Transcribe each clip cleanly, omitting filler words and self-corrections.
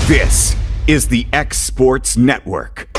This is the X Sports Network.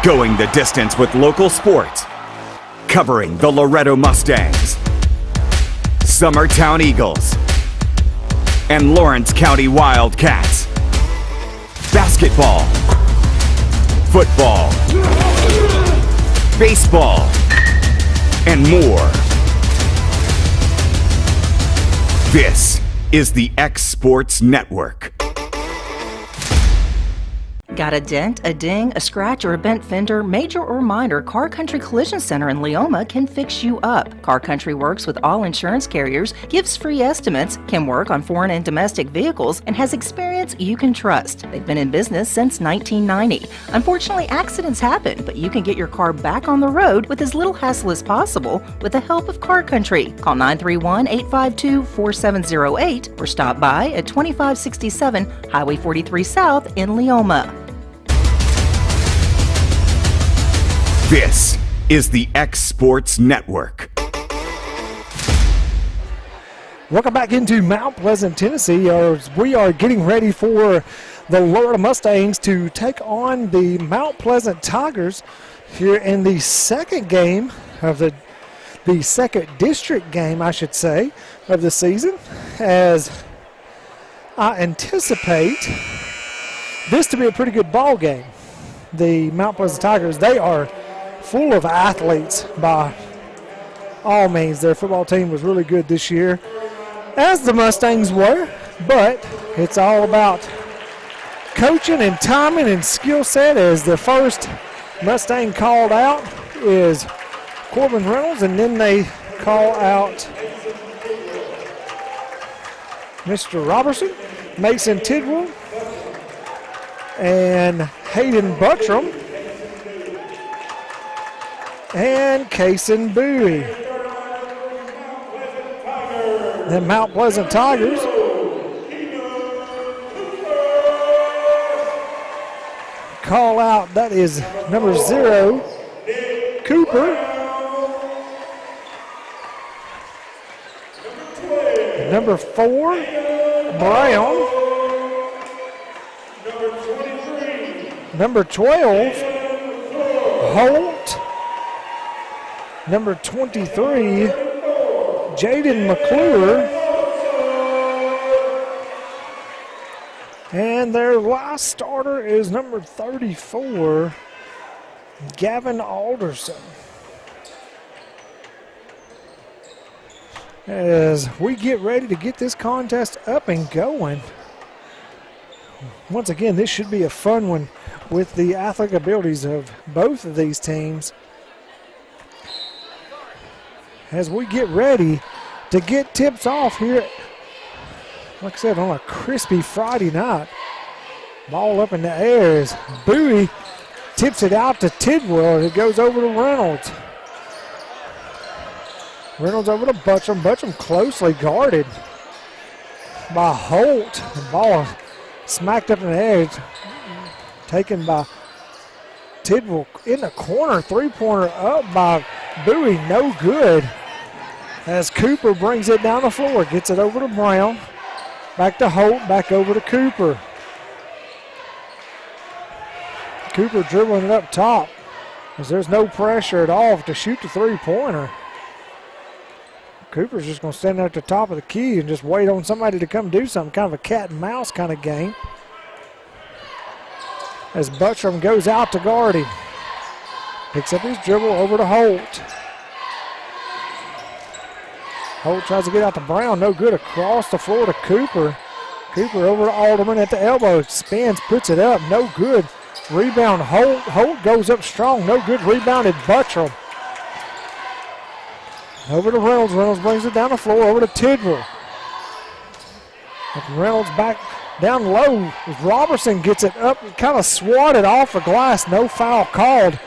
Going the distance with local sports. Covering the Loretto Mustangs, Summertown Eagles, and Lawrence County Wildcats. Basketball, football, baseball, and more. This is the X Sports Network. Got a dent, a ding, a scratch, or a bent fender? Major or minor, Car Country Collision Center in Leoma can fix you up. Car Country works with all insurance carriers, gives free estimates, can work on foreign and domestic vehicles, and has experience you can trust. They've been in business since 1990. Unfortunately, accidents happen, but you can get your car back on the road with as little hassle as possible with the help of Car Country. Call 931-852-4708 or stop by at 2567 Highway 43 South in Leoma. This is the X Sports Network. Welcome back into Mount Pleasant, Tennessee. We are getting ready for the Loretto Mustangs to take on the Mount Pleasant Tigers here in the second game of the second district game, I should say, of the season, as I anticipate this to be a pretty good ball game. The Mount Pleasant Tigers, they are full of athletes by all means. Their football team was really good this year, as the Mustangs were, but it's all about coaching and timing and skill set, as the first Mustang called out is Corbin Reynolds, and then they call out Mr. Robertson, Mason Tidwell, and Hayden Buttram, and Kason Bowie. The Mount Pleasant Tigers call out, that is number 0, Cooper. Number 4, Brown. Number 12, Holt. Number 23, Jaden McClure. And their last starter is number 34, Gavin Alderson. As we get ready to get this contest up and going, Once again, this should be a fun one with the athletic abilities of both of these teams as we get ready to get tips off here, like I said, on a crispy Friday night. Ball up in the air as Bowie tips it out to Tidwell. It goes over to Reynolds. Reynolds over to Butcham. Butcham closely guarded by Holt. The ball smacked up in the air. Taken by Tidwell in the corner. Three-pointer up by Bowie. No good. As Cooper brings it down the floor. Gets it over to Brown. Back to Holt. Back over to Cooper. Cooper dribbling it up top as there's no pressure at all to shoot the three-pointer. Cooper's just going to stand there at the top of the key and just wait on somebody to come do something, kind of a cat and mouse kind of game. As Buttram goes out to guard him. Picks up his dribble over to Holt. Holt tries to get out to Brown, no good, across the floor to Cooper. Cooper over to Alderman at the elbow, spins, puts it up, no good. Rebound, Holt. Holt goes up strong. No good. Rebounded, Buttram. Over to Reynolds. Reynolds brings it down the floor. Over to Tidwell. Reynolds back down low. As Robertson gets it up, kind of swatted off the glass. No foul called.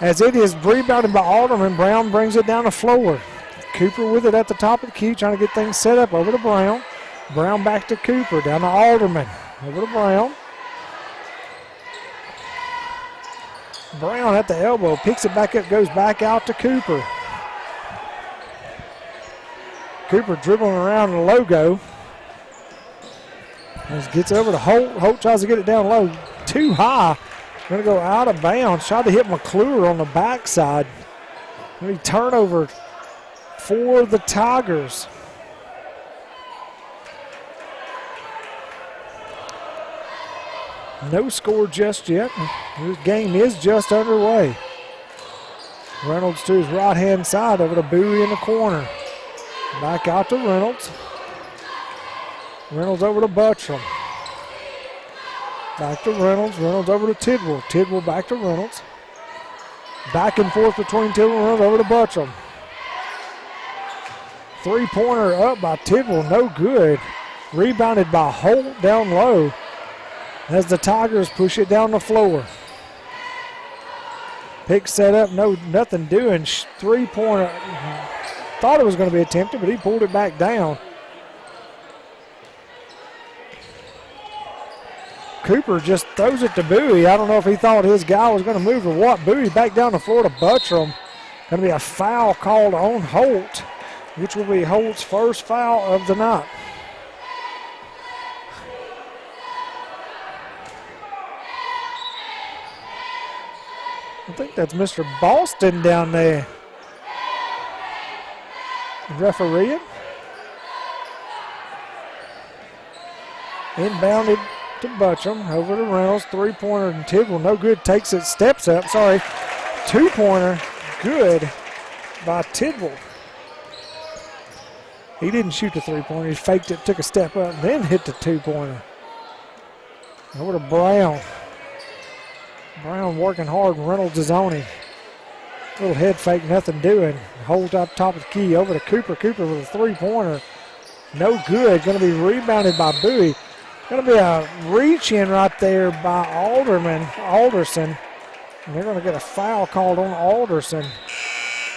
As it is rebounded by Alderman. Brown brings it down the floor. Cooper with it at the top of the key, trying to get things set up. Over to Brown. Brown back to Cooper. Down to Alderman. Over to Brown. Brown at the elbow, picks it back up, goes back out to Cooper. Cooper dribbling around the logo. Gets over to Holt. Holt tries to get it down low. Too high. Going to go out of bounds. Tried to hit McClure on the backside. Maybe turnover for the Tigers. No score just yet. This game is just underway. Reynolds to his right-hand side over to Bowie in the corner. Back out to Reynolds. Reynolds over to Buttram. Back to Reynolds. Reynolds over to Tidwell. Tidwell back to Reynolds. Back and forth between Tidwell and Reynolds over to Buttram. Three-pointer up by Tidwell. No good. Rebounded by Holt down low. As the Tigers push it down the floor. Pick set up, nothing doing. Three-pointer, thought it was going to be attempted, but he pulled it back down. Cooper just throws it to Bowie. I don't know if he thought his guy was going to move or what. Bowie back down the floor to Buttram. Going to be a foul called on Holt, which will be Holt's first foul of the night. I think that's Mr. Boston down there refereeing. Inbounded to Buttram, over to Reynolds, three-pointer and Tidwell, no good, takes it, steps up, sorry. Two-pointer, good by Tidwell. He didn't shoot the three-pointer, he faked it, took a step up, then hit the two-pointer. Over to Brown. Brown working hard, and Reynolds is on him. Little head fake, nothing doing. Hold up top of the key, over to Cooper. Cooper with a three-pointer. No good, going to be rebounded by Bowie. Going to be a reach-in right there by Alderson. And they're going to get a foul called on Alderson.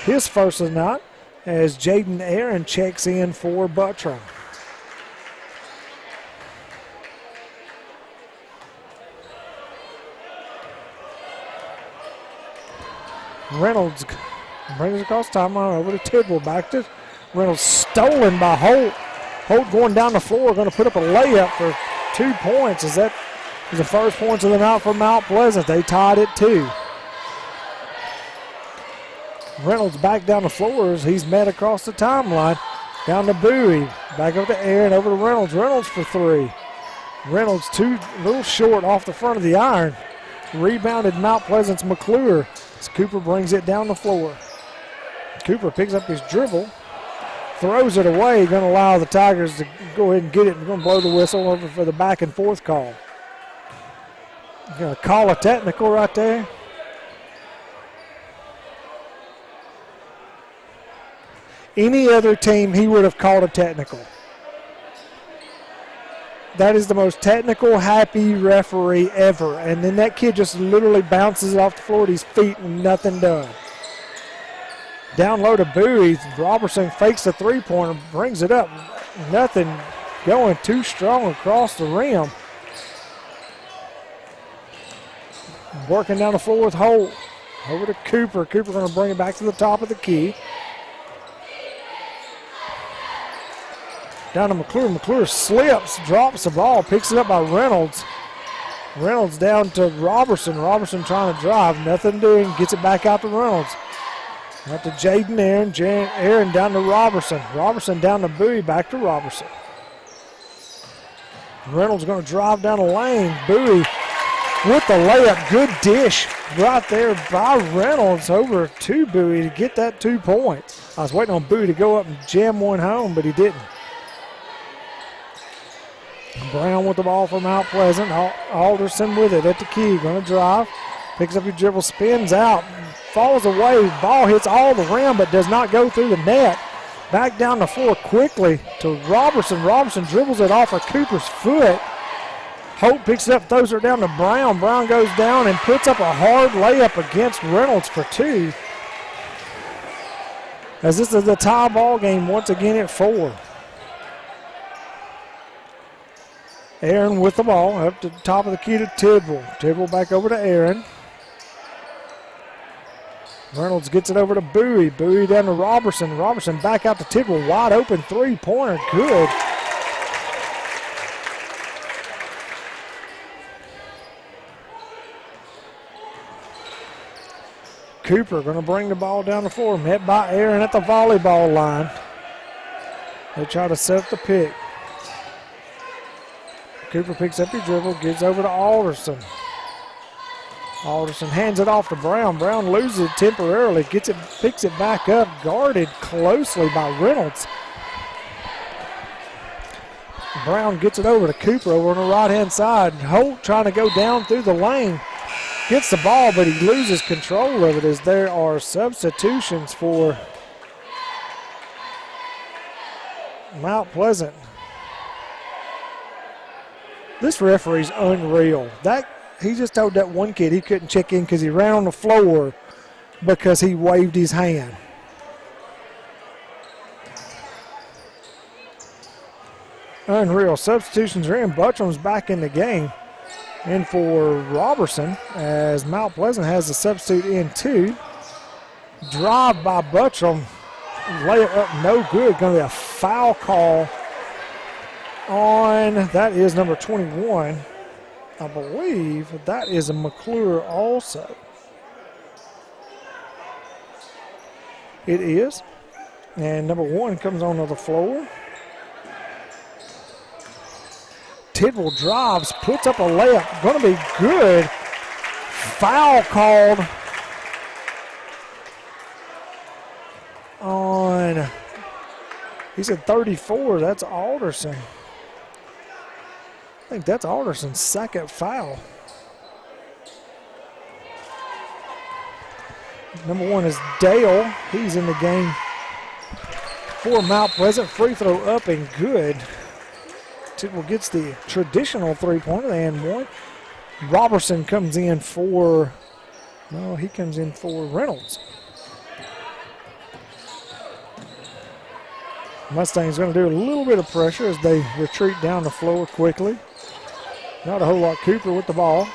His first of the night as Jaden Aaron checks in for Buttram. Reynolds brings it across timeline over to Tidwell. Back to Reynolds, stolen by Holt. Holt going down the floor, going to put up a layup for 2 points. Is that the first points of the night for Mount Pleasant? They tied it 2. Reynolds back down the floor as he's met across the timeline. Down to Bowie. Back up to Aaron, over to Reynolds. Reynolds for 3. Reynolds a little short off the front of the iron. Rebounded Mount Pleasant's McClure. As Cooper brings it down the floor. Cooper picks up his dribble, throws it away, going to allow the Tigers to go ahead and get it. We're going to blow the whistle over for the back and forth call. Gonna call a technical right there. Any other team, he would have called a technical. That is the most technical, happy referee ever. And then that kid just literally bounces it off the floor at his feet and nothing done. Down low to Bowie. Robertson fakes the three-pointer, brings it up. Nothing going too strong across the rim. Working down the floor with Holt. Over to Cooper. Cooper going to bring it back to the top of the key. Down to McClure. McClure slips, drops the ball, picks it up by Reynolds. Reynolds down to Robertson. Robertson trying to drive, nothing doing, gets it back out to Reynolds. Out to Jaden Aaron. Aaron down to Robertson. Robertson down to Bowie, back to Robertson. Reynolds going to drive down the lane. Bowie with the layup. Good dish right there by Reynolds over to Bowie to get that 2 points. I was waiting on Bowie to go up and jam one home, but he didn't. Brown with the ball from Mount Pleasant. Alderson with it at the key. Going to drive. Picks up your dribble, spins out, falls away. Ball hits all the rim but does not go through the net. Back down the floor quickly to Robertson. Robertson dribbles it off of Cooper's foot. Hope picks it up, throws her down to Brown. Brown goes down and puts up a hard layup against Reynolds for 2. As this is the tie ball game once again at 4. Aaron with the ball up to the top of the key to Tidwell. Tidwell back over to Aaron. Reynolds gets it over to Bowie. Bowie down to Robertson. Robertson back out to Tidwell. Wide open three-pointer. Good. Cooper going to bring the ball down the floor. Met by Aaron at the volleyball line. They try to set up the pick. Cooper picks up his dribble, gets over to Alderson. Alderson hands it off to Brown. Brown loses it temporarily, gets it, picks it back up, guarded closely by Reynolds. Brown gets it over to Cooper over on the right-hand side. Holt trying to go down through the lane. Gets the ball, but he loses control of it as there are substitutions for Mount Pleasant. This referee's unreal. He just told that one kid he couldn't check in because he ran on the floor because he waved his hand. Unreal. Substitutions are in. Buttram's back in the game. And for Robertson, as Mount Pleasant has a substitute in too. Drive by Buttram. Layup up, no good. Going to be a foul call on, that is number 21. I believe that is a McClure also. It is. And number 1 comes onto the floor. Tidwell drives, puts up a layup. Going to be good. Foul called on, he said 34. That's Alderson. I think that's Alderson's second foul. Number 1 is Dale. He's in the game for Mount Pleasant. Free throw up and good. Tidwell gets the traditional three-pointer and 1. Robertson comes in for, no, he comes in for Reynolds. Mustangs going to do a little bit of pressure as they retreat down the floor quickly. Not a whole lot. Cooper with the ball.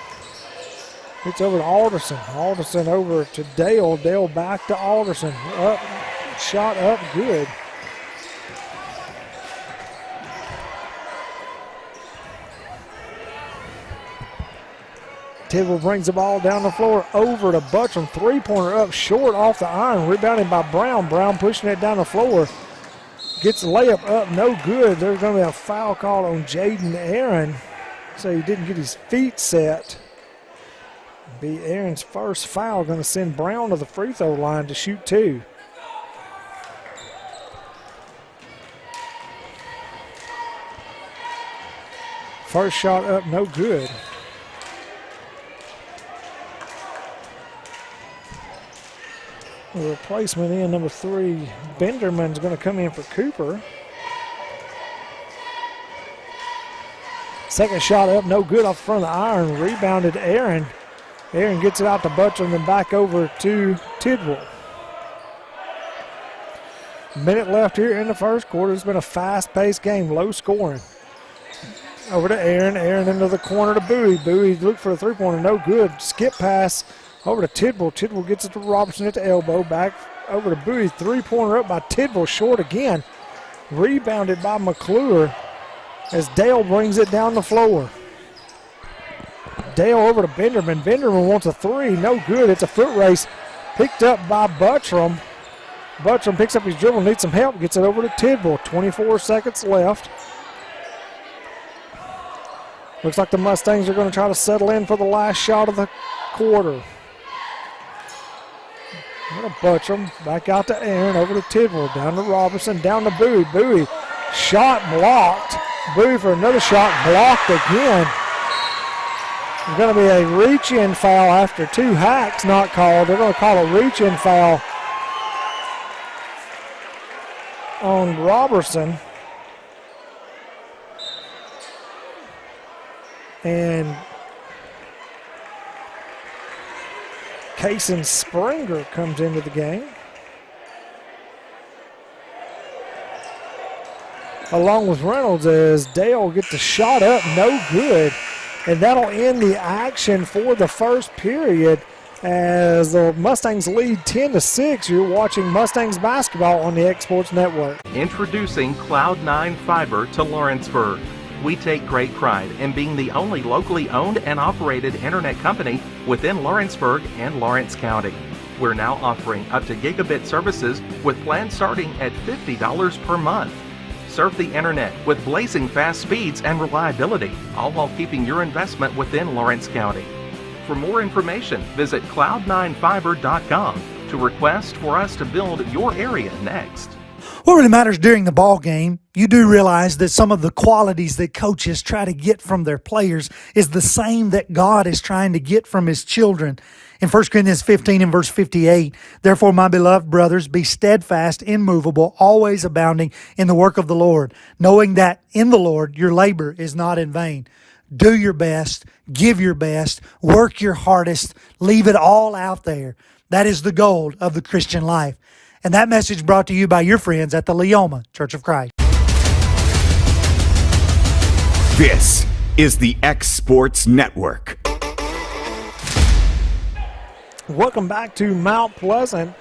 It's over to Alderson. Alderson over to Dale. Dale back to Alderson. Up, shot up, good. Tidwell brings the ball down the floor over to Buttram. Three-pointer up short off the iron. Rebounded by Brown. Brown pushing it down the floor. Gets the layup up, no good. There's going to be a foul call on Jaden Aaron. So he didn't get his feet set. Be Aaron's first foul, going to send Brown to the free throw line to shoot 2. First shot up, no good. The replacement in number 3, Benderman's going to come in for Cooper. Second shot up, no good off the front of the iron. Rebounded Aaron. Aaron gets it out to Butcher and then back over to Tidwell. Minute left here in the first quarter. It's been a fast-paced game, low scoring. Over to Aaron. Aaron into the corner to Bowie. Bowie looked for a three-pointer, no good. Skip pass over to Tidwell. Tidwell gets it to Robertson at the elbow. Back over to Bowie. Three-pointer up by Tidwell, short again. Rebounded by McClure as Dale brings it down the floor. Dale over to Benderman. Benderman wants a three, no good. It's a foot race picked up by Buttram. Buttram picks up his dribble, needs some help, gets it over to Tidwell. 24 seconds left. Looks like the Mustangs are going to try to settle in for the last shot of the quarter. Buttram back out to Aaron, over to Tidwell, down to Robertson, down to Bowie. Bowie, shot blocked. Bowie for another shot, blocked again. There's going to be a reach-in foul after 2 hacks not called. They're going to call a reach-in foul on Robertson. And Kaysen Springer comes into the game, along with Reynolds, as Dale gets the shot up, no good. And that'll end the action for the first period as the Mustangs lead 10-6. You're watching Mustangs basketball on the X Sports Network. Introducing Cloud9 Fiber to Lawrenceburg. We take great pride in being the only locally owned and operated internet company within Lawrenceburg and Lawrence County. We're now offering up to gigabit services with plans starting at $50 per month. Surf the internet with blazing fast speeds and reliability, all while keeping your investment within Lawrence County. For more information, visit cloud9fiber.com to request for us to build your area next. What really matters during the ball game, you do realize that some of the qualities that coaches try to get from their players is the same that God is trying to get from his children. In 1 Corinthians 15 and verse 58, therefore, my beloved brothers, be steadfast, immovable, always abounding in the work of the Lord, knowing that in the Lord your labor is not in vain. Do your best, give your best, work your hardest, leave it all out there. That is the goal of the Christian life. And that message brought to you by your friends at the Leoma Church of Christ. This is the X Sports Network. Welcome back to Mount Pleasant,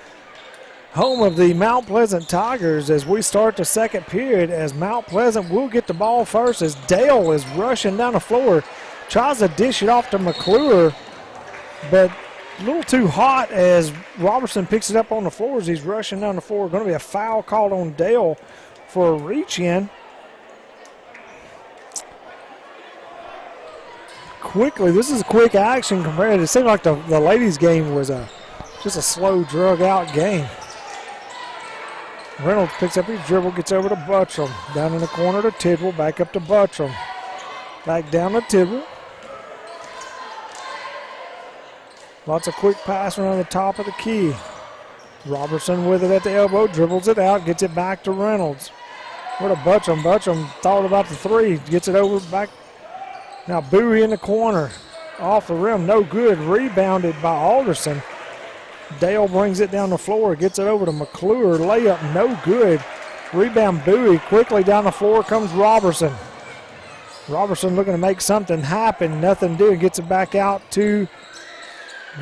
home of the Mount Pleasant Tigers, as we start the second period, as Mount Pleasant will get the ball first as Dale is rushing down the floor, tries to dish it off to McClure, but a little too hot as Robertson picks it up on the floor as he's rushing down the floor. Going to be a foul called on Dale for a reach-in. Quickly, this is quick action compared to, it seemed like the ladies' game was just a slow, drug-out game. Reynolds picks up his dribble, gets over to Buttram. Down in the corner to Tidwell, back up to Buttram. Back down to Tidwell. Lots of quick passing around the top of the key. Robertson with it at the elbow, dribbles it out, gets it back to Reynolds. What a Buttram. Buttram thought about the three, gets it over back. Now Bowie in the corner, off the rim, no good. Rebounded by Alderson. Dale brings it down the floor, gets it over to McClure. Layup, no good. Rebound Bowie. Quickly down the floor comes Robertson. Robertson looking to make something happen. Nothing doing. Gets it back out to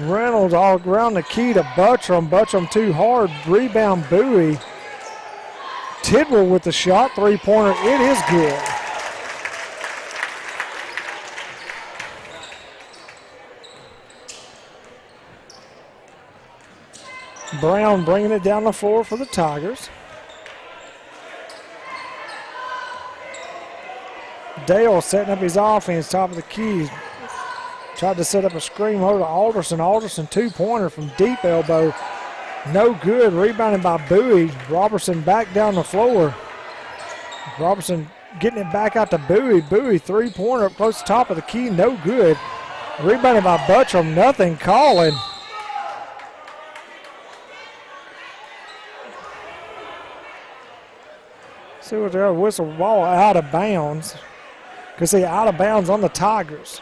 Reynolds, all around the key to Buttram. Buttram too hard. Rebound Bowie. Tidwell with the shot. Three-pointer. It is good. Brown bringing it down the floor for the Tigers. Dale setting up his offense, top of the key. Tried to set up a screen over to Alderson. Alderson two-pointer from deep elbow. No good. Rebounded by Bowie. Robertson back down the floor. Robertson getting it back out to Bowie. Bowie three-pointer up close to top of the key. No good. Rebounded by Buttram. Nothing calling. See what they're whistle ball out of bounds. Because see, out of bounds on the Tigers.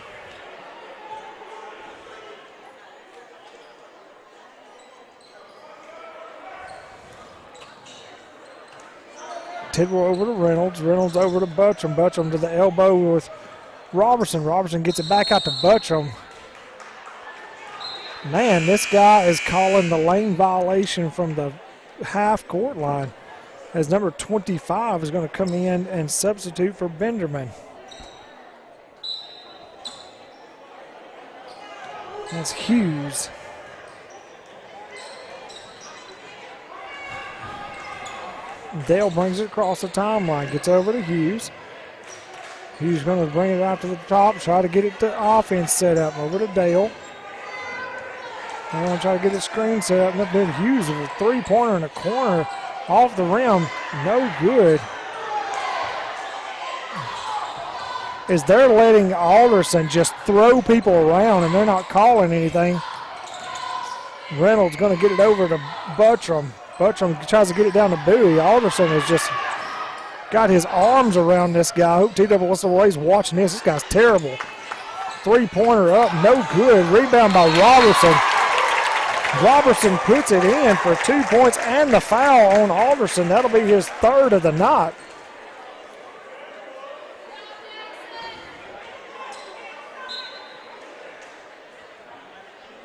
Tidwell over to Reynolds. Reynolds over to Buttram. Buttram to the elbow with Robertson. Robertson gets it back out to Buttram. Man, this guy is calling the lane violation from the half-court line as number 25 is going to come in and substitute for Benderman. That's Hughes. Dale brings it across the timeline, gets over to Hughes. Hughes going to bring it out to the top, try to get it to offense set up. Over to Dale. They're going to try to get the screen set up. And then Hughes with a three-pointer in the corner off the rim. No good. As they're letting Alderson just throw people around and they're not calling anything. Reynolds going to get it over to Buttram. Buttram tries to get it down to Bowie. Alderson has just got his arms around this guy. I hope TWSOA's watching this. This guy's terrible. Three-pointer up, no good. Rebound by Robertson. Robertson puts it in for 2 points and the foul on Alderson. That'll be his third of the night.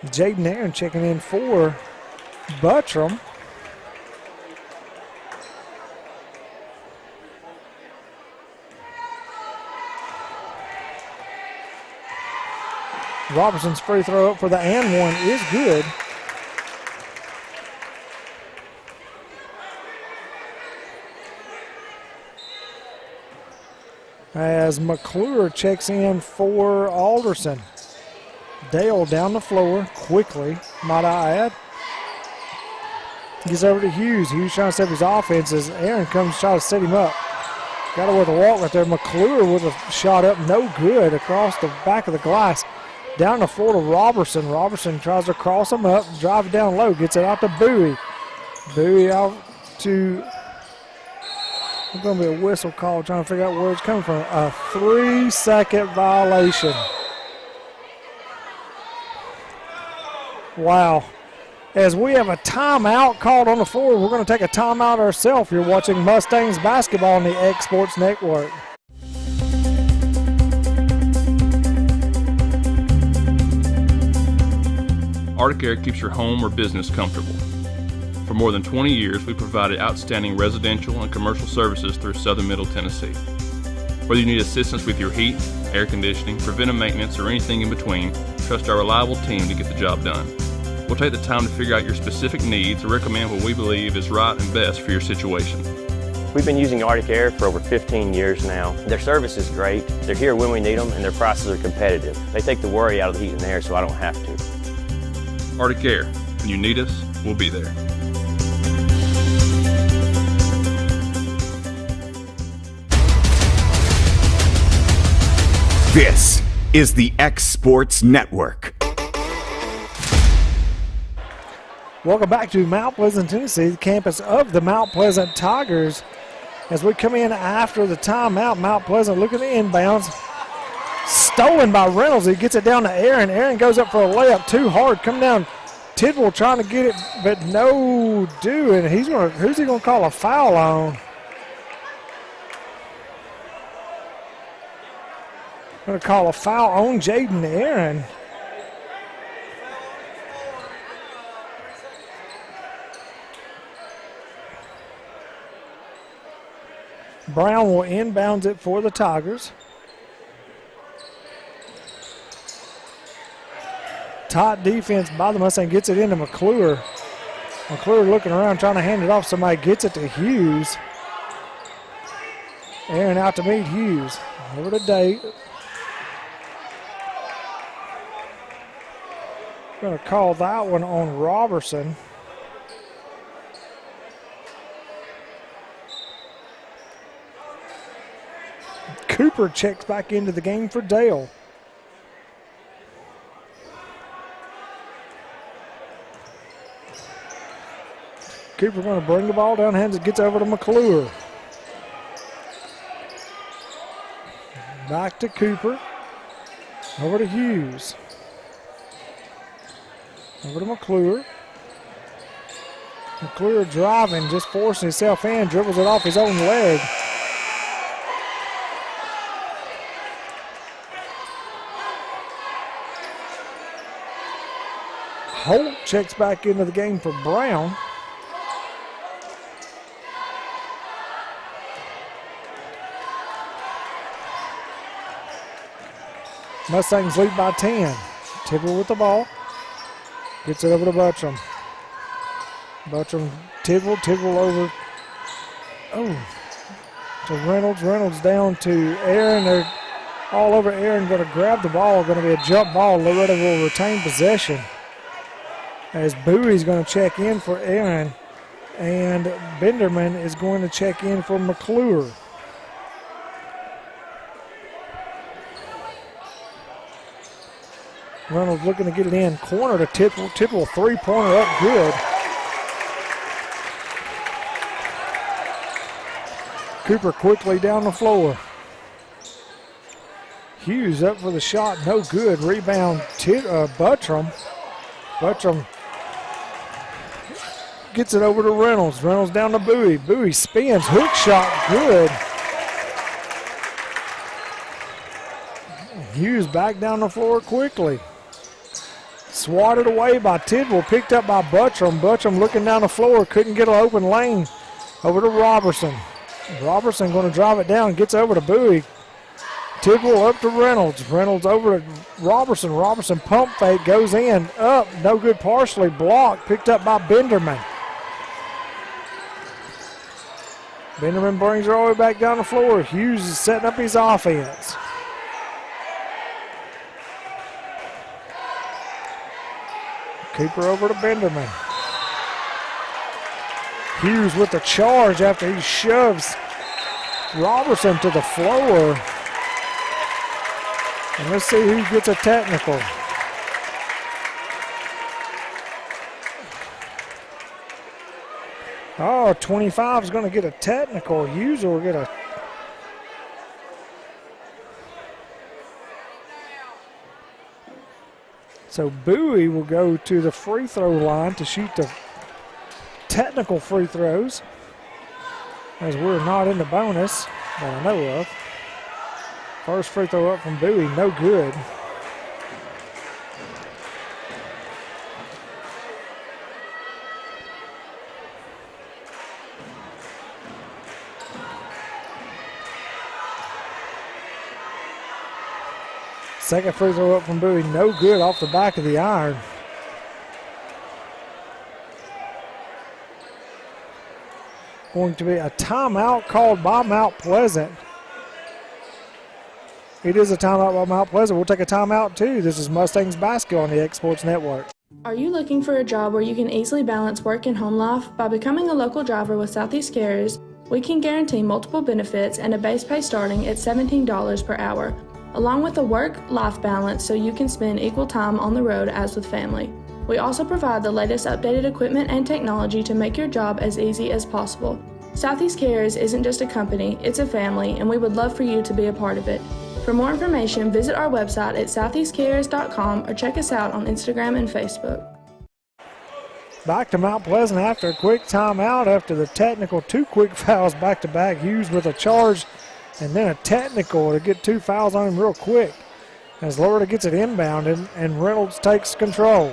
Jaden Aaron checking in for Buttram. Robertson's free throw up for the and one is good. As McClure checks in for Alderson. Dale down the floor quickly, might I add. Gets over to Hughes. Hughes trying to set up his offense as Aaron comes to try to set him up. Got away with a walk right there. McClure with a shot up, no good, across the back of the glass. Down the floor to Robertson. Robertson tries to cross him up, drive it down low, gets it out to Bowie. Bowie out to, it's going to be a whistle call, trying to figure out where it's coming from. A 3-second violation. Wow. As we have a timeout called on the floor, we're going to take a timeout ourselves. You're watching Mustangs basketball on the X Sports Network. Arctic Air keeps your home or business comfortable. For more than 20 years, we've provided outstanding residential and commercial services through southern Middle Tennessee. Whether you need assistance with your heat, air conditioning, preventive maintenance, or anything in between, trust our reliable team to get the job done. We'll take the time to figure out your specific needs and recommend what we believe is right and best for your situation. We've been using Arctic Air for over 15 years now. Their service is great, they're here when we need them, and their prices are competitive. They take the worry out of the heat and air so I don't have to. Arctic Air. When you need us, we'll be there. This is the X Sports Network. Welcome back to Mount Pleasant, Tennessee, the campus of the Mount Pleasant Tigers. As we come in after the timeout, Mount Pleasant look at the inbounds. Stolen by Reynolds. He gets it down to Aaron. Aaron goes up for a layup too hard. Come down. Tidwell trying to get it, but no doing. Who's he going to call a foul on? Going to call a foul on Jaden Aaron. Brown will inbounds it for the Tigers. Tight defense by the Mustang, gets it into McClure. McClure looking around trying to hand it off. Somebody gets it to Hughes. Aaron out to meet Hughes. Over to Date. Going to call that one on Robertson. Cooper checks back into the game for Dale. Cooper going to bring the ball down, hands it, gets over to McClure. Back to Cooper. Over to Hughes. Over to McClure. McClure driving, just forcing himself in, dribbles it off his own leg. Holt checks back into the game for Brown. Mustangs lead by 10. Tidwell with the ball. Gets it over to Buttram. Buttram, Tidwell over. Oh, to Reynolds. Reynolds down to Aaron. They're all over Aaron. Going to grab the ball. Going to be a jump ball. Loretto will retain possession. As Bowie's going to check in for Aaron. And Benderman is going to check in for McClure. Reynolds looking to get it in. Corner to Tidwell. Tidwell three-pointer up good. Cooper quickly down the floor. Hughes up for the shot. No good. Rebound Buttram. Buttram gets it over to Reynolds. Reynolds down to Bowie. Bowie spins. Hook shot good. Hughes back down the floor quickly. Swatted away by Tidwell, picked up by Buttram. Buttram looking down the floor, couldn't get an open lane. Over to Robertson. Robertson going to drive it down, gets over to Bowie. Tidwell up to Reynolds. Reynolds over to Robertson. Robertson pump fake, goes in, up, no good, partially blocked, picked up by Benderman. Benderman brings her all the way back down the floor. Hughes is setting up his offense. Cooper over to Benderman. Hughes with the charge after he shoves Robertson to the floor. And let's see who gets a technical. Oh, 25 is going to get a technical. Hughes will get a. So Bowie will go to the free throw line to shoot the technical free throws, as we're not in the bonus that I know of. First free throw up from Bowie, no good. Second free throw up from Bowie, no good, off the back of the iron. Going to be a timeout called by Mount Pleasant. It is a timeout by Mount Pleasant. We'll take a timeout too. This is Mustangs basketball on the X Sports Network. Are you looking for a job where you can easily balance work and home life? By becoming a local driver with Southeast Carriers, we can guarantee multiple benefits and a base pay starting at $17 per hour, along with a work-life balance so you can spend equal time on the road as with family. We also provide the latest updated equipment and technology to make your job as easy as possible. Southeast Carriers isn't just a company, it's a family, and we would love for you to be a part of it. For more information, visit our website at southeastcarriers.com or check us out on Instagram and Facebook. Back to Mount Pleasant after a quick timeout after the technical. Two quick fouls back-to-back. Hughes with a charge and then a technical to get two fouls on him real quick. As Loretto gets it inbound and Reynolds takes control.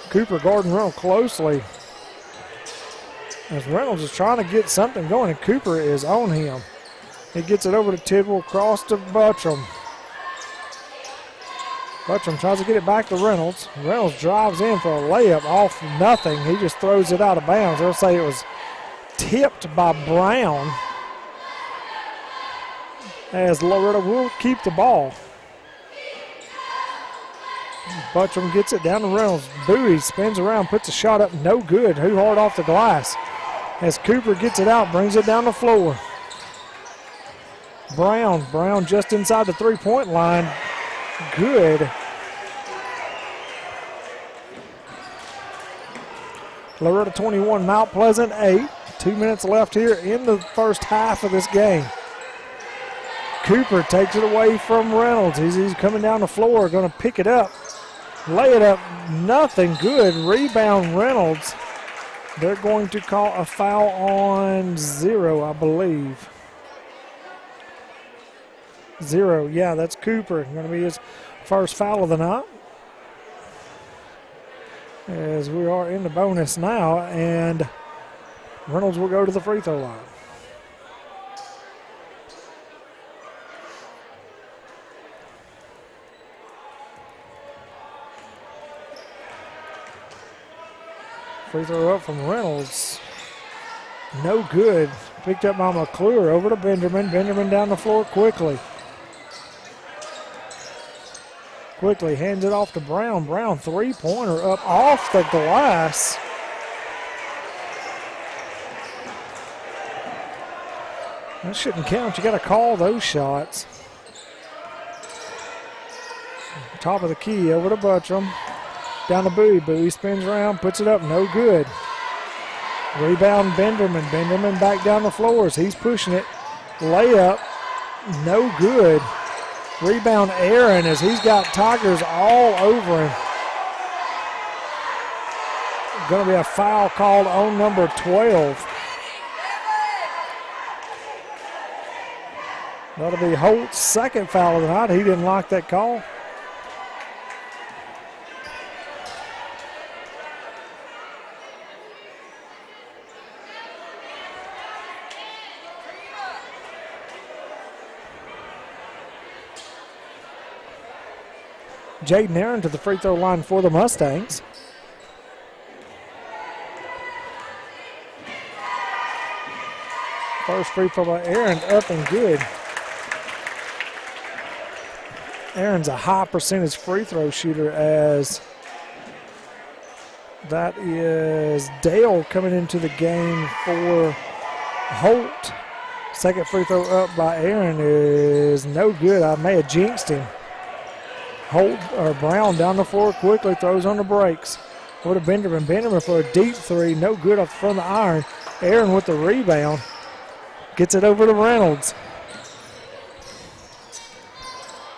Cooper guarding Reynolds closely. As Reynolds is trying to get something going and Cooper is on him. He gets it over to Tidwell, cross to Buttram. Buttram tries to get it back to Reynolds. Reynolds drives in for a layup off nothing. He just throws it out of bounds. They'll say it was tipped by Brown, as Loretto will keep the ball. Buttram gets it down to Reynolds. Bowie spins around, puts a shot up, no good. Who hard off the glass. As Cooper gets it out, brings it down the floor. Brown just inside the three-point line. Good. Loretto 21, Mount Pleasant 8. 2 minutes left here in the first half of this game. Cooper takes it away from Reynolds. He's coming down the floor, going to pick it up, lay it up, nothing good. Rebound Reynolds. They're going to call a foul on 0, I believe. 0, yeah, that's Cooper. Going to be his first foul of the night. As we are in the bonus now, and Reynolds will go to the free throw line. Free throw up from Reynolds. No good. Picked up by McClure over to Benderman. Benderman down the floor quickly. Quickly hands it off to Brown. Brown three-pointer up off the glass. That shouldn't count. You got to call those shots. Top of the key over to Buttram. Down to Bowie. Bowie spins around, puts it up, no good. Rebound Benderman. Benderman back down the floors. He's pushing it. Layup, no good. Rebound Aaron as he's got Tigers all over him. Going to be a foul called on number 12. That'll be Holt's second foul of the night. He didn't like that call. Jaden Aaron to the free throw line for the Mustangs. First free throw by Aaron, up and good. Aaron's a high percentage free throw shooter, as that is Dale coming into the game for Holt. Second free throw up by Aaron is no good. I may have jinxed him. Holt or Brown down the floor quickly, throws on the brakes. Over to Benderman. Benderman for a deep three, no good off the front of the iron. Aaron with the rebound. Gets it over to Reynolds.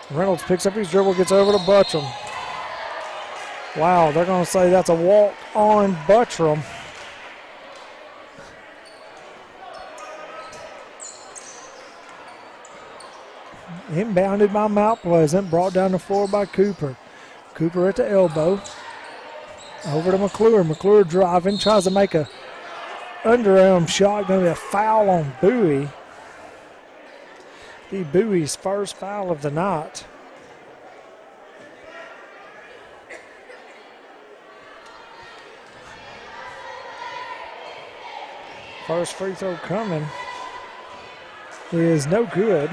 Reynolds picks up his dribble, gets over to Buttram. Wow, they're going to say that's a walk on Buttram. Inbounded by Mount Pleasant, brought down the floor by Cooper. Cooper at the elbow. Over to McClure. McClure driving, tries to make a underarm shot. Going to be a foul on Bowie. Be Bowie's first foul of the night. First free throw coming is no good.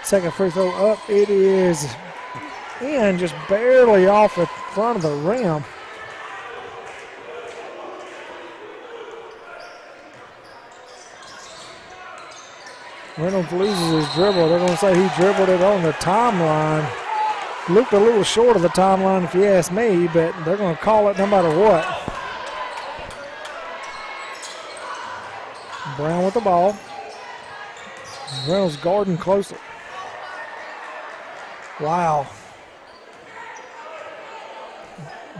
Second free throw up, it is in, just barely off the front of the rim. Reynolds loses his dribble. They're going to say he dribbled it on the timeline. Looked a little short of the timeline if you ask me, but they're going to call it no matter what. Brown with the ball. Reynolds guarding closely. Wow.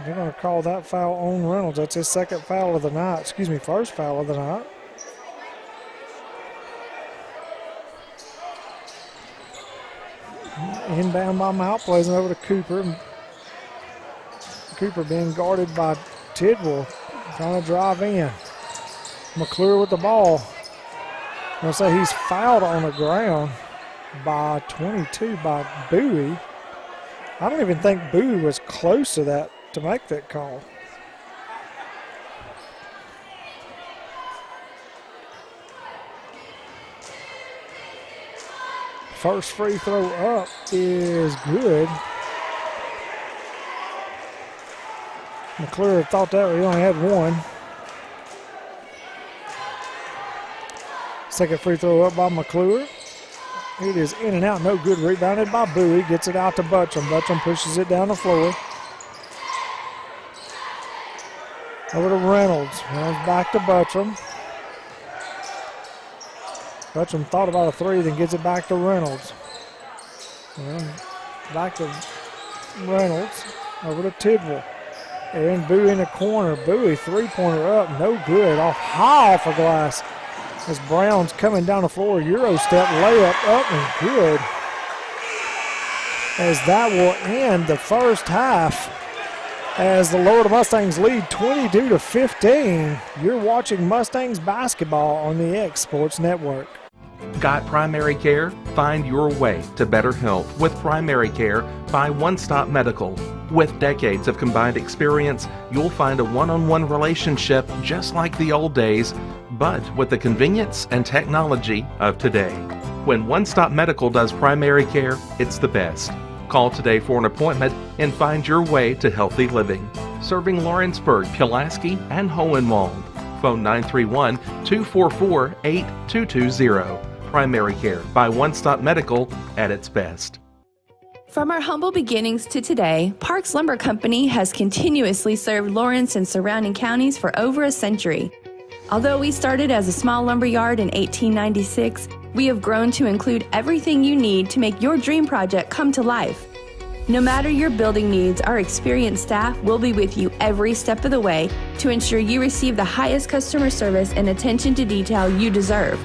They're going to call that foul on Reynolds. That's his second foul of the night. Excuse me, first foul of the night. Inbound by Mount Pleasant over to Cooper. Cooper being guarded by Tidwell. Trying to drive in. McClure with the ball. I'm going to say he's fouled on the ground by 22 by Bowie. I don't even think Bowie was close to that to make that call. First free throw up is good. McClure thought that he only had one. Second free throw up by McClure. It is in and out, no good. Rebounded by Bowie, gets it out to Buttram. Buttram pushes it down the floor. Over to Reynolds. Reynolds back to Buttram. Buttram thought about a three, then gets it back to Reynolds. Back to Reynolds. Over to Tidwell. And Bowie in the corner. Bowie, three-pointer up, no good. High off the glass. As Brown's coming down the floor, Euro step, layup up and good. As that will end the first half as the Loretto Mustangs lead 22-15. You're watching Mustangs basketball on the X Sports Network. Got primary care? Find your way to better health with primary care by One Stop Medical. With decades of combined experience, you'll find a one-on-one relationship just like the old days, but with the convenience and technology of today. When One Stop Medical does primary care, it's the best. Call today for an appointment and find your way to healthy living. Serving Lawrenceburg, Pulaski, and Hohenwald. Phone 931-244-8220. Primary care by One Stop Medical at its best. From our humble beginnings to today, Parks Lumber Company has continuously served Lawrence and surrounding counties for over a century. Although we started as a small lumber yard in 1896, we have grown to include everything you need to make your dream project come to life. No matter your building needs, our experienced staff will be with you every step of the way to ensure you receive the highest customer service and attention to detail you deserve.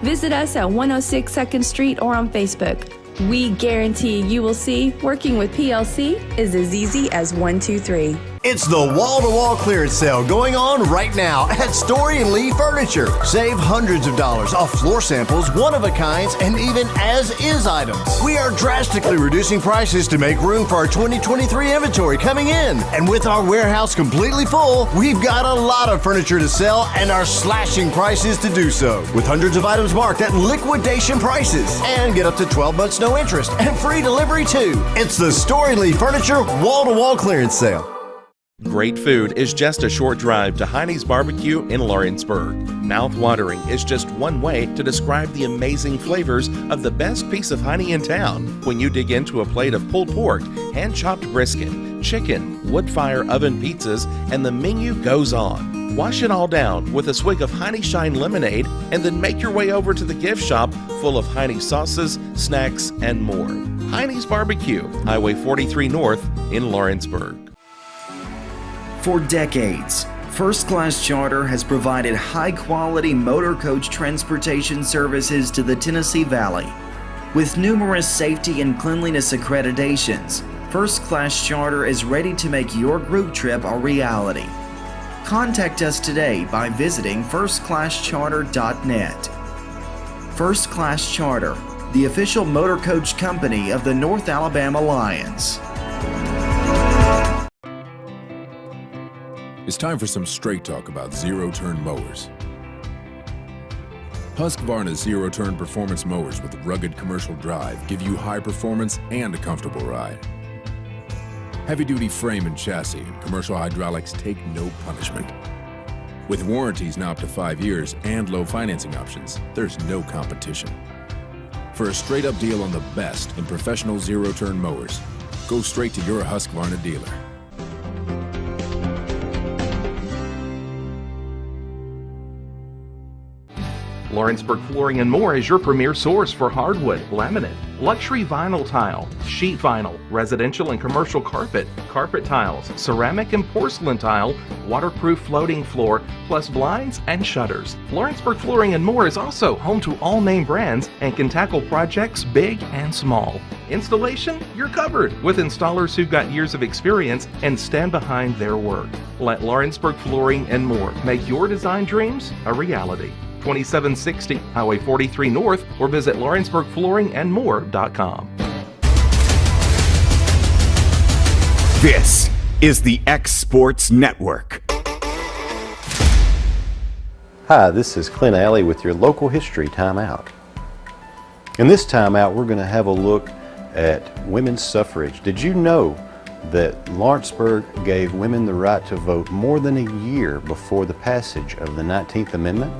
Visit us at 106 2nd Street or on Facebook. We guarantee you will see working with PLC is as easy as 1, 2, 3. It's the wall-to-wall clearance sale going on right now at Story & Lee Furniture. Save hundreds of dollars off floor samples, one-of-a-kinds, and even as-is items. We are drastically reducing prices to make room for our 2023 inventory coming in. And with our warehouse completely full, we've got a lot of furniture to sell and are slashing prices to do so. With hundreds of items marked at liquidation prices. And get up to 12 months no interest and free delivery too. It's the Story & Lee Furniture wall-to-wall clearance sale. Great food is just a short drive to Heine's Barbecue in Lawrenceburg. Mouth-watering is just one way to describe the amazing flavors of the best piece of Heine in town when you dig into a plate of pulled pork, hand-chopped brisket, chicken, wood-fire oven pizzas, and the menu goes on. Wash it all down with a swig of Heine Shine lemonade and then make your way over to the gift shop full of Heine sauces, snacks, and more. Heine's Barbecue, Highway 43 North in Lawrenceburg. For decades, First Class Charter has provided high-quality motor coach transportation services to the Tennessee Valley. With numerous safety and cleanliness accreditations, First Class Charter is ready to make your group trip a reality. Contact us today by visiting firstclasscharter.net. First Class Charter, the official motor coach company of the North Alabama Lions. It's time for some straight talk about zero-turn mowers. Husqvarna's zero-turn performance mowers with rugged commercial drive give you high performance and a comfortable ride. Heavy-duty frame and chassis and commercial hydraulics take no punishment. With warranties now up to 5 years and low financing options, there's no competition. For a straight-up deal on the best in professional zero-turn mowers, go straight to your Husqvarna dealer. Lawrenceburg Flooring and More is your premier source for hardwood, laminate, luxury vinyl tile, sheet vinyl, residential and commercial carpet, carpet tiles, ceramic and porcelain tile, waterproof floating floor, plus blinds and shutters. Lawrenceburg Flooring and More is also home to all name brands and can tackle projects big and small. Installation? You're covered with installers who've got years of experience and stand behind their work. Let Lawrenceburg Flooring and More make your design dreams a reality. 2760 Highway 43 North or visit lawrenceburgflooringandmore.com. This is the X Sports Network. Hi, this is Clint Alley with your local history timeout. In this timeout, we're going to have a look at women's suffrage. Did you know that Lawrenceburg gave women the right to vote more than a year before the passage of the 19th Amendment?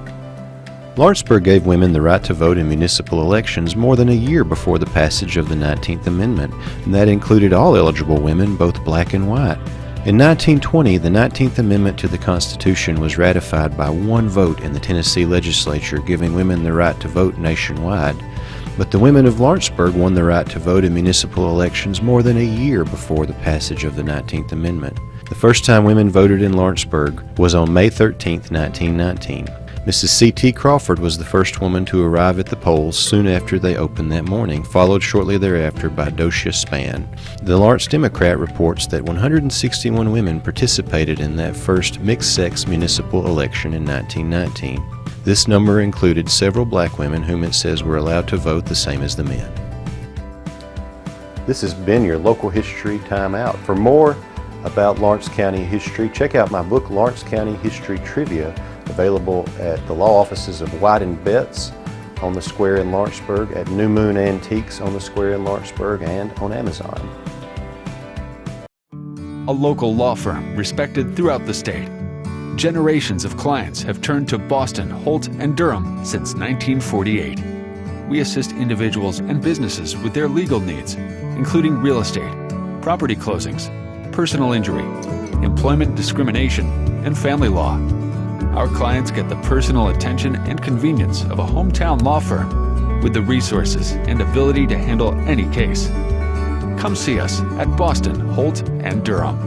Lawrenceburg gave women the right to vote in municipal elections more than a year before the passage of the 19th Amendment, and that included all eligible women, both black and white. In 1920, the 19th Amendment to the Constitution was ratified by one vote in the Tennessee legislature, giving women the right to vote nationwide. But the women of Lawrenceburg won the right to vote in municipal elections more than a year before the passage of the 19th Amendment. The first time women voted in Lawrenceburg was on May 13, 1919. Mrs. C.T. Crawford was the first woman to arrive at the polls soon after they opened that morning, followed shortly thereafter by Docia Spann. The Lawrence Democrat reports that 161 women participated in that first mixed-sex municipal election in 1919. This number included several black women whom it says were allowed to vote the same as the men. This has been your Local History Time Out. For more about Lawrence County history, check out my book, Lawrence County History Trivia, available at the law offices of White & Betts on the square in Lawrenceburg, at New Moon Antiques on the square in Lawrenceburg, and on Amazon. A local law firm respected throughout the state. Generations of clients have turned to Boston, Holt, and Durham since 1948. We assist individuals and businesses with their legal needs, including real estate, property closings, personal injury, employment discrimination, and family law. Our clients get the personal attention and convenience of a hometown law firm with the resources and ability to handle any case. Come see us at Boston, Holt, and Durham.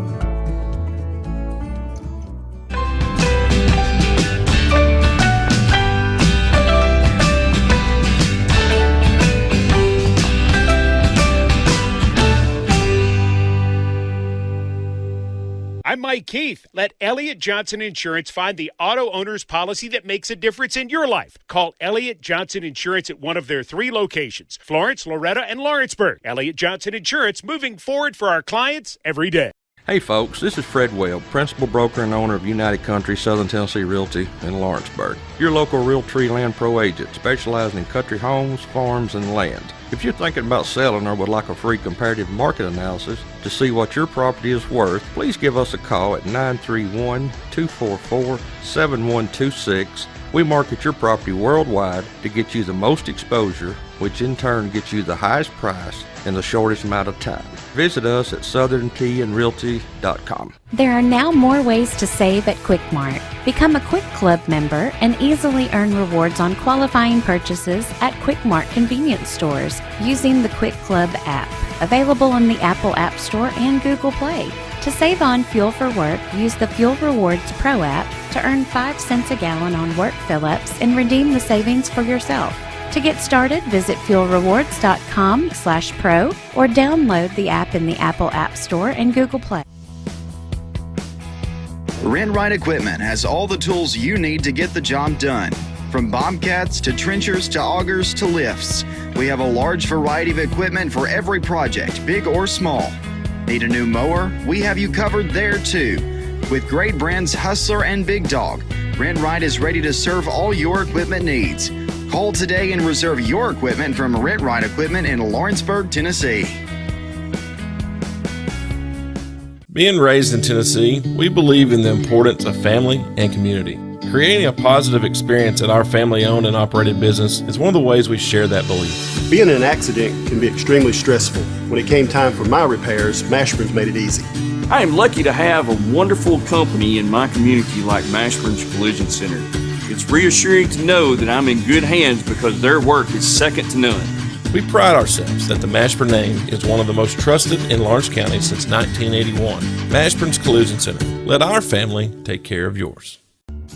I'm Mike Keith. Let Elliott Johnson Insurance find the auto owner's policy that makes a difference in your life. Call Elliott Johnson Insurance at one of their 3 locations, Florence, Loretto, and Lawrenceburg. Elliott Johnson Insurance, moving forward for our clients every day. Hey folks, this is Fred Webb, principal broker and owner of United Country Southern Tennessee Realty in Lawrenceburg. Your local Realtree Land Pro agent specializing in country homes, farms, and land. If you're thinking about selling or would like a free comparative market analysis to see what your property is worth, please give us a call at 931-244-7126. We market your property worldwide to get you the most exposure, which in turn gets you the highest price in the shortest amount of time. Visit us at southernteandrealty.com. There are now more ways to save at Quick Mart. Become a Quick Club member and easily earn rewards on qualifying purchases at Quick Mart convenience stores using the Quick Club app, available on the Apple App Store and Google Play. To save on fuel for work, use the Fuel Rewards Pro app to earn 5 cents a gallon on work fill-ups and redeem the savings for yourself. To get started, visit fuelrewards.com/pro or download the app in the Apple App Store and Google Play. Rent-Right Equipment has all the tools you need to get the job done. From bobcats to trenchers to augers to lifts, we have a large variety of equipment for every project, big or small. Need a new mower? We have you covered there too. With great brands Hustler and Big Dog, Rent-Right is ready to serve all your equipment needs. Call today and reserve your equipment from Rent-Right Equipment in Lawrenceburg, Tennessee. Being raised in Tennessee, we believe in the importance of family and community. Creating a positive experience at our family-owned and operated business is one of the ways we share that belief. Being in an accident can be extremely stressful. When it came time for my repairs, Mashburn's made it easy. I am lucky to have a wonderful company in my community like Mashburn's Collision Center. It's reassuring to know that I'm in good hands because their work is second to none. We pride ourselves that the Mashburn name is one of the most trusted in Lawrence County since 1981. Mashburn's Collision Center. Let our family take care of yours.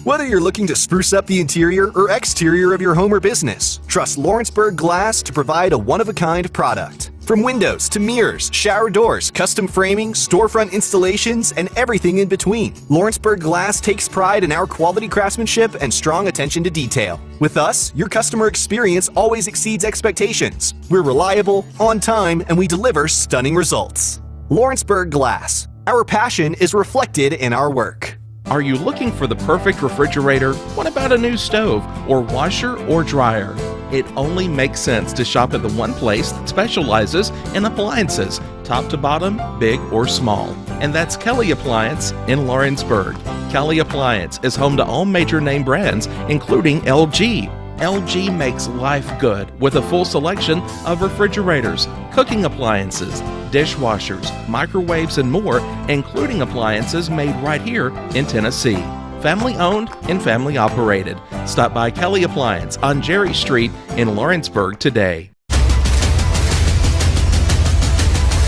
Whether you're looking to spruce up the interior or exterior of your home or business, trust Lawrenceburg Glass to provide a one-of-a-kind product. From windows to mirrors, shower doors, custom framing, storefront installations, and everything in between, Lawrenceburg Glass takes pride in our quality craftsmanship and strong attention to detail. With us, your customer experience always exceeds expectations. We're reliable, on time, and we deliver stunning results. Lawrenceburg Glass. Our passion is reflected in our work. Are you looking for the perfect refrigerator? What about a new stove or washer or dryer? It only makes sense to shop at the one place that specializes in appliances. top to bottom, big or small. And that's Kelly Appliance in Lawrenceburg. Kelly Appliance is home to all major name brands, including LG. LG makes life good with a full selection of refrigerators, cooking appliances, dishwashers, microwaves, and more, including appliances made right here in Tennessee. Family owned and family operated. Stop by Kelly Appliance on Jerry Street in Lawrenceburg today.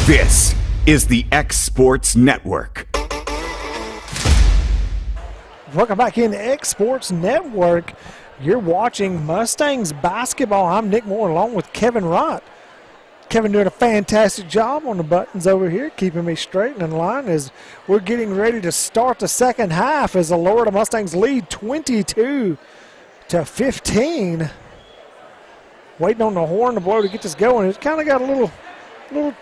This is the X Sports Network. Welcome back into X Sports Network. You're watching Mustangs basketball. I'm Nick Moore along with Kevin Rott. Kevin doing a fantastic job on the buttons over here, keeping me straight and in line as we're getting ready to start the second half as the Loretto Mustangs lead 22-15. Waiting on the horn to blow to get this going. It kind of got a little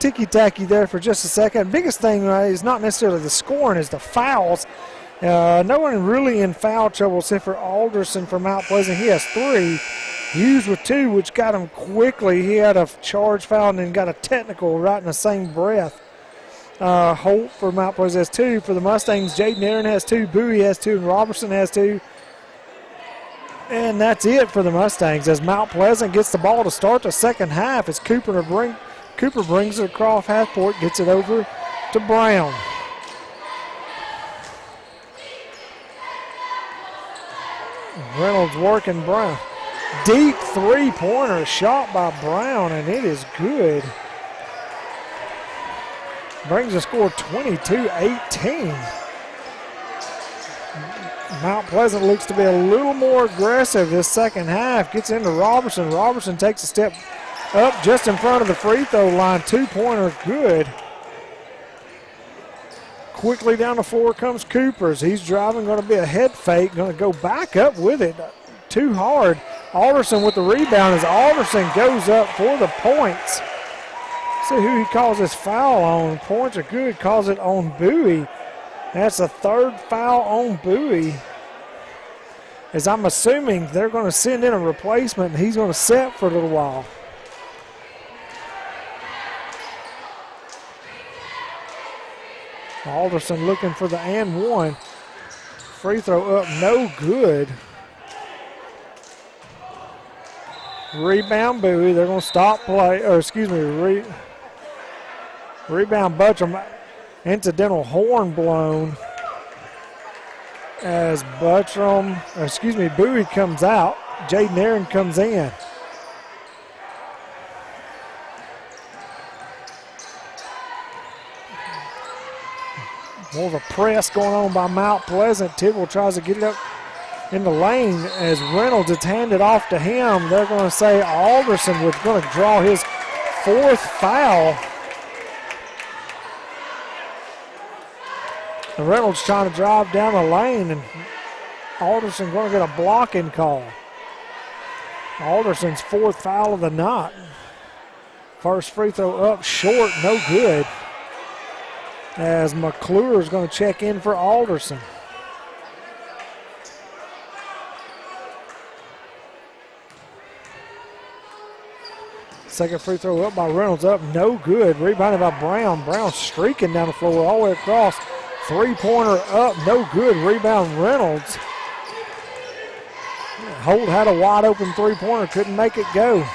ticky-tacky there for just a second. Biggest thing is not necessarily the scoring, is the fouls. No one really in foul trouble except for Alderson from Mount Pleasant. He has 3. Hughes with 2, which got him quickly. He had a charge foul and then got a technical right in the same breath. Holt for Mount Pleasant has 2. For the Mustangs, Jaden Aaron has 2, Bowie has 2, and Robertson has 2. And that's it for the Mustangs as Mount Pleasant gets the ball to start the second half as Cooper brings it across half court, gets it over to Brown. Reynolds working Brown. Deep three-pointer shot by Brown, and it is good. Brings the score 22-18. Mount Pleasant looks to be a little more aggressive this second half. Gets into Robertson. Robertson takes a step up just in front of the free throw line. Two-pointer good. Quickly down the floor comes Coopers. He's driving, going to be a head fake, going to go back up with it. Too hard. Alderson with the rebound as Alderson goes up for the points. See who he calls his foul on. Points are good, calls it on Bowie. That's the 3rd foul on Bowie. As I'm assuming they're going to send in a replacement and he's going to set for a little while. Alderson looking for the and one. Free throw up, no good. Rebound Bowie. They're going to stop play, or excuse me, rebound Buttram. Incidental horn blown as Bowie comes out. Jaden Aaron comes in. More of a press going on by Mount Pleasant. Tidwell tries to get it up in the lane as Reynolds, it's handed off to him. They're going to say Alderson was going to draw his 4th foul. And Reynolds trying to drive down the lane, and Alderson going to get a blocking call. Alderson's 4th foul of the night. First free throw up short, no good. As McClure is going to check in for Alderson. Second free throw up by Reynolds, up, no good. Rebounded by Brown. Brown streaking down the floor all the way across. Three-pointer up, no good. Rebound Reynolds. Holt had a wide open three-pointer, couldn't make it go.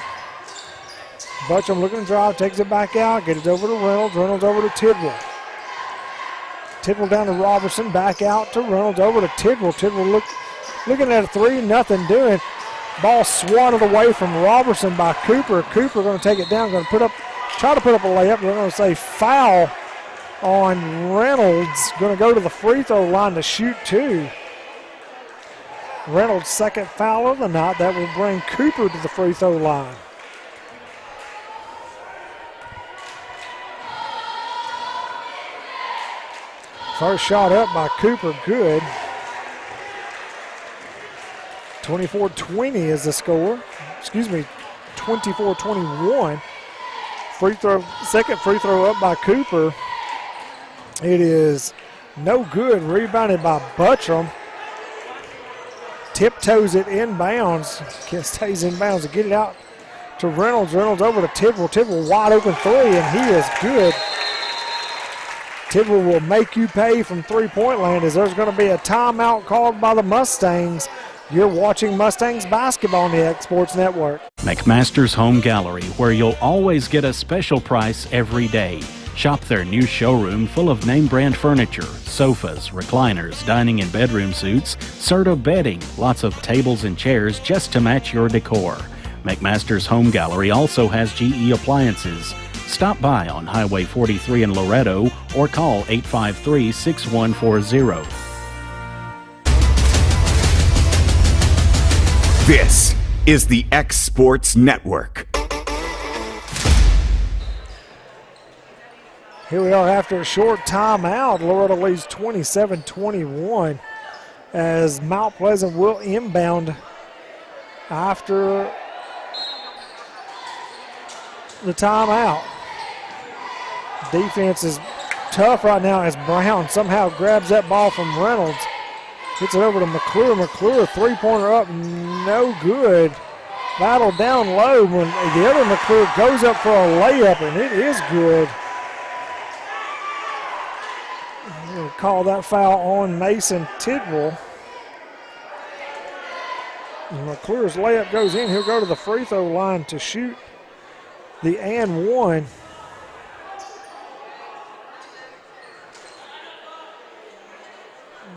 Butcham looking to drive, takes it back out, gets it over to Reynolds. Reynolds over to Tidwell. Tidwell down to Robertson, back out to Reynolds, over to Tidwell. Tidwell looking at a three, nothing doing. Ball swatted away from Robertson by Cooper. Cooper going to take it down, going to try to put up a layup. They're going to say foul on Reynolds. Going to go to the free throw line to shoot 2. Reynolds' 2nd foul of the night. That will bring Cooper to the free throw line. First shot up by Cooper, good. 24-20 is the score. 24-21. Second free throw up by Cooper. It is no good. Rebounded by Buttram. Tiptoes it inbounds. Stays inbounds to get it out to Reynolds. Reynolds over to Tidwell. Tidwell wide open three, and he is good. Tidwell will make you pay from three-point land as there's going to be a timeout called by the Mustangs. You're watching Mustangs basketball on the X Sports Network. McMaster's Home Gallery, where you'll always get a special price every day. Shop their new showroom full of name-brand furniture, sofas, recliners, dining and bedroom suites, Serta bedding, lots of tables and chairs just to match your decor. McMaster's Home Gallery also has GE appliances. Stop by on Highway 43 in Loretto or call 853-6140. This is the X Sports Network. Here we are after a short timeout. Loretto leads 27-21 as Mount Pleasant will inbound after the timeout. Defense is tough right now as Brown somehow grabs that ball from Reynolds. Gets it over to McClure. McClure, three-pointer up, no good. Battle down low when the other McClure goes up for a layup, and it is good. We'll call that foul on Mason Tidwell. McClure's layup goes in. He'll go to the free throw line to shoot the and one.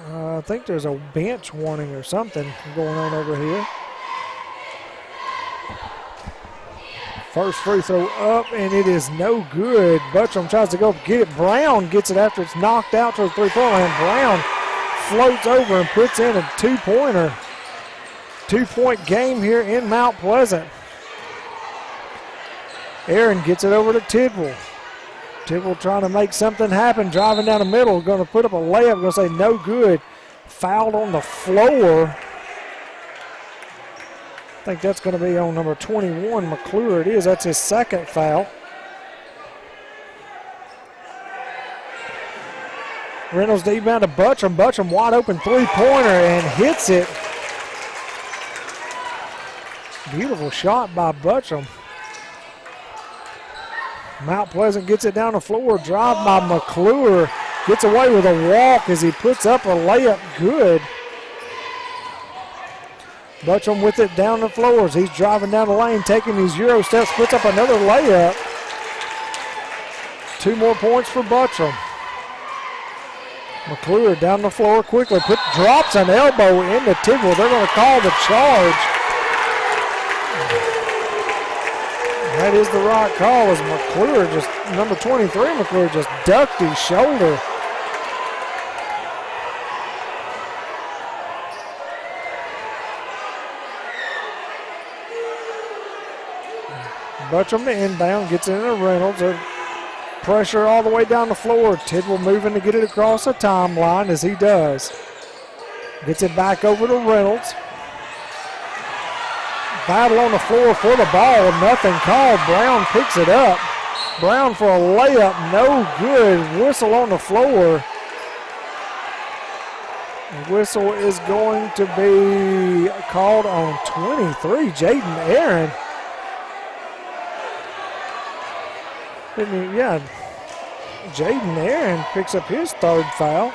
I think there's a bench warning or something going on over here. First free throw up, and it is no good. Buttram tries to go get it. Brown gets it after it's knocked out to the three-point line. Brown floats over and puts in a two-pointer. Two-point game here in Mount Pleasant. Aaron gets it over to Tidwell. Tidwell trying to make something happen, driving down the middle, going to put up a layup, going to say no good. Fouled on the floor. I think that's going to be on number 21, McClure. It is. That's his second foul. Reynolds to inbound to Buttram. Buttram wide open three-pointer and hits it. Beautiful shot by Buttram. Mount Pleasant gets it down the floor. Drive by McClure. Gets away with a walk as he puts up a layup. Good. Buttram with it down the floors. He's driving down the lane, taking these Euro steps, puts up another layup. 2 more points for Buttram. McClure down the floor quickly, drops an elbow into Tidwell. They're going to call the charge. That is the right call as McClure number 23, McClure just ducked his shoulder. Buttram to inbound, gets into Reynolds. Pressure all the way down the floor. Tidwell moving to get it across the timeline as he does. Gets it back over to Reynolds. Battle on the floor for the ball, nothing called. Brown picks it up. Brown for a layup, no good. Whistle on the floor. The whistle is going to be called on 23, Jaden Aaron. Yeah, Jaden Aaron picks up his third foul.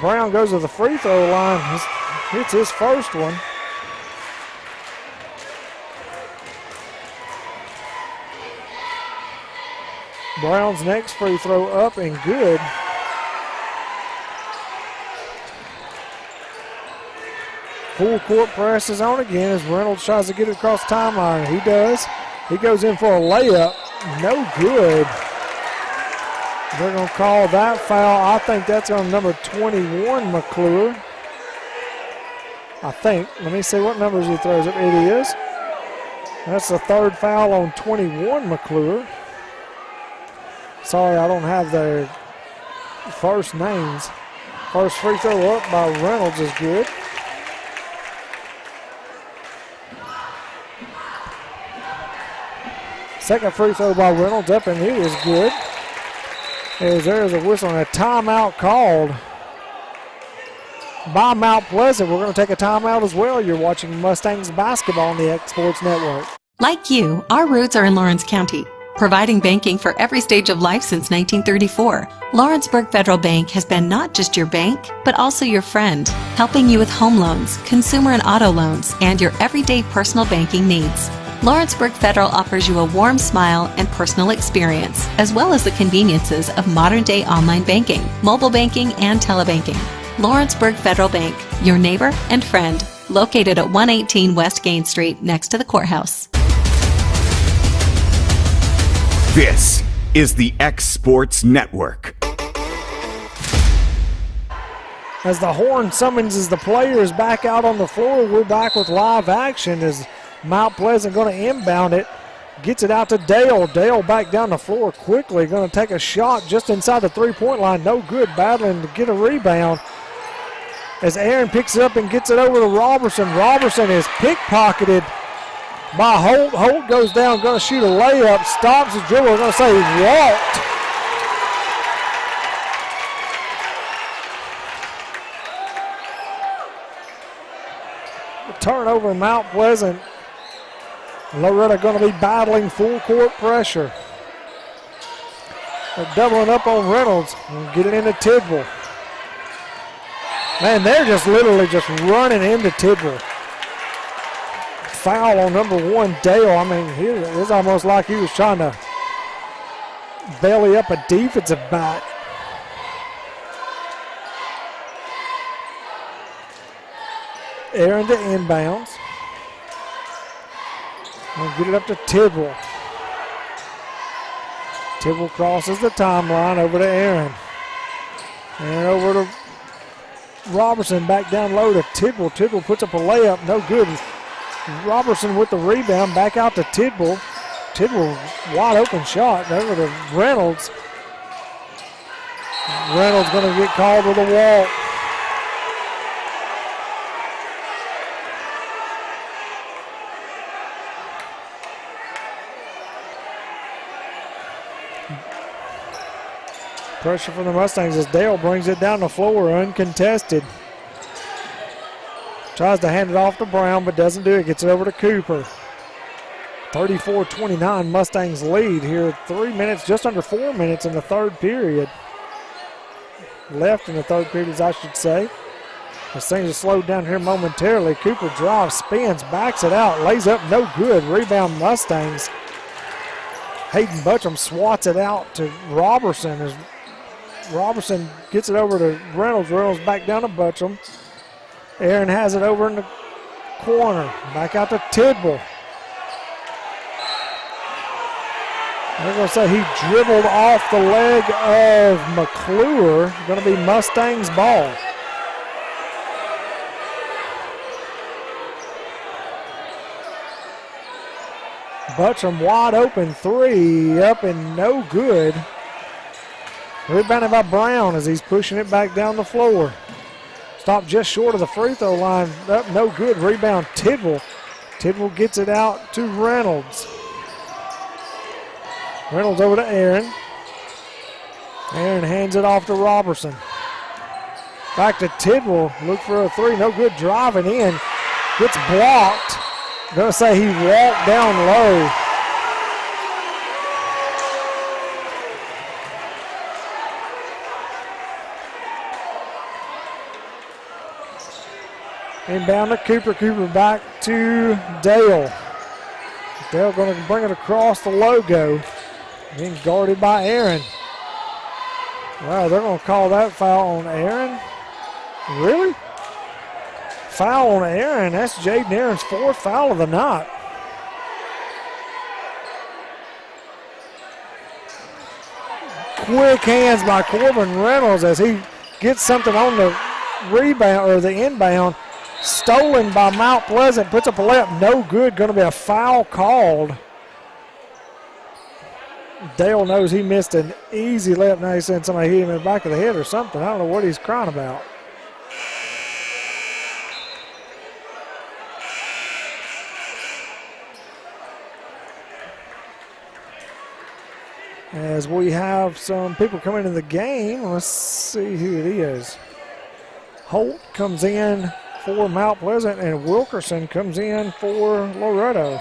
Brown goes to the free throw line, hits his first one. Brown's next free throw up and good. Full court press is on again as Reynolds tries to get it across the timeline. He does. He goes in for a layup. No good. They're going to call that foul. I think that's on number 21, McClure. I think. Let me see what numbers he throws up. It is. That's the third foul on 21, McClure. Sorry, I don't have their first names. First free throw up by Reynolds is good. Second free throw by Reynolds up, and it is good. As there's a whistle and a timeout called by Mount Pleasant. We're going to take a timeout as well. You're watching Mustangs basketball on the X Sports Network. Like you, our roots are in Lawrence County. Providing banking for every stage of life since 1934, Lawrenceburg Federal Bank has been not just your bank, but also your friend, helping you with home loans, consumer and auto loans, and your everyday personal banking needs. Lawrenceburg Federal offers you a warm smile and personal experience, as well as the conveniences of modern-day online banking, mobile banking, and telebanking. Lawrenceburg Federal Bank, your neighbor and friend, located at 118 West Gain Street next to the courthouse. This is the X Sports Network. As the horn summonses the players back out on the floor, we're back with live action as Mount Pleasant going to inbound it. Gets it out to Dale. Dale back down the floor quickly. Going to take a shot just inside the three-point line. No good, battling to get a rebound. As Aaron picks it up and gets it over to Robertson. Robertson is pickpocketed by Holt. Holt goes down, going to shoot a layup, stops the dribble. Going to say he walked. The turnover, Mount Pleasant. Loretto going to be battling full court pressure. They're doubling up on Reynolds. We'll get it into Tidwell. Man, they're just literally just running into Tidwell. Foul on number 1, Dale. I mean, it's almost like he was trying to belly up a defensive back. Aaron to inbounds. We'll get it up to Tidwell. Tidwell crosses the timeline over to Aaron. And over to Robertson, back down low to Tidwell. Tidwell puts up a layup, no good. Robertson with the rebound, back out to Tidwell. Tidwell, wide open shot over to Reynolds. Reynolds going to get called with a walk. Pressure from the Mustangs as Dale brings it down the floor uncontested. Tries to hand it off to Brown, but doesn't do it. Gets it over to Cooper. 34-29 Mustangs lead here. 3 minutes, just under 4 minutes in the third period. Left in the third period, as I should say. As things are slowed down here momentarily. Cooper drives, spins, backs it out, lays up, no good. Rebound Mustangs. Hayden Butcham swats it out to Robertson as Robertson gets it over to Reynolds. Reynolds back down to Butcham. Aaron has it over in the corner. Back out to Tidwell. They're going to say he dribbled off the leg of McClure. Going to be Mustangs ball. Butcham wide open three, up and no good. Rebounded by Brown as he's pushing it back down the floor. Stopped just short of the free throw line, up no good. Rebound Tidwell. Tidwell gets it out to Reynolds. Reynolds over to Aaron. Aaron hands it off to Robertson. Back to Tidwell, look for a three, no good, driving in. Gets blocked. Gonna say he walked down low. Inbound to Cooper. Cooper back to Dale. Dale going to bring it across the logo. Being guarded by Aaron. Wow, they're going to call that foul on Aaron? Really? Foul on Aaron. That's Jaden Aaron's fourth foul of the night. Quick hands by Corbin Reynolds as he gets something on the rebound or the inbound. Stolen by Mount Pleasant. Puts up a layup. No good. Going to be a foul called. Dale knows he missed an easy layup. Now he's saying somebody hit him in the back of the head or something. I don't know what he's crying about. As we have some people coming into the game, let's see who it is. Holt comes in for Mount Pleasant, and Wilkerson comes in for Loretto.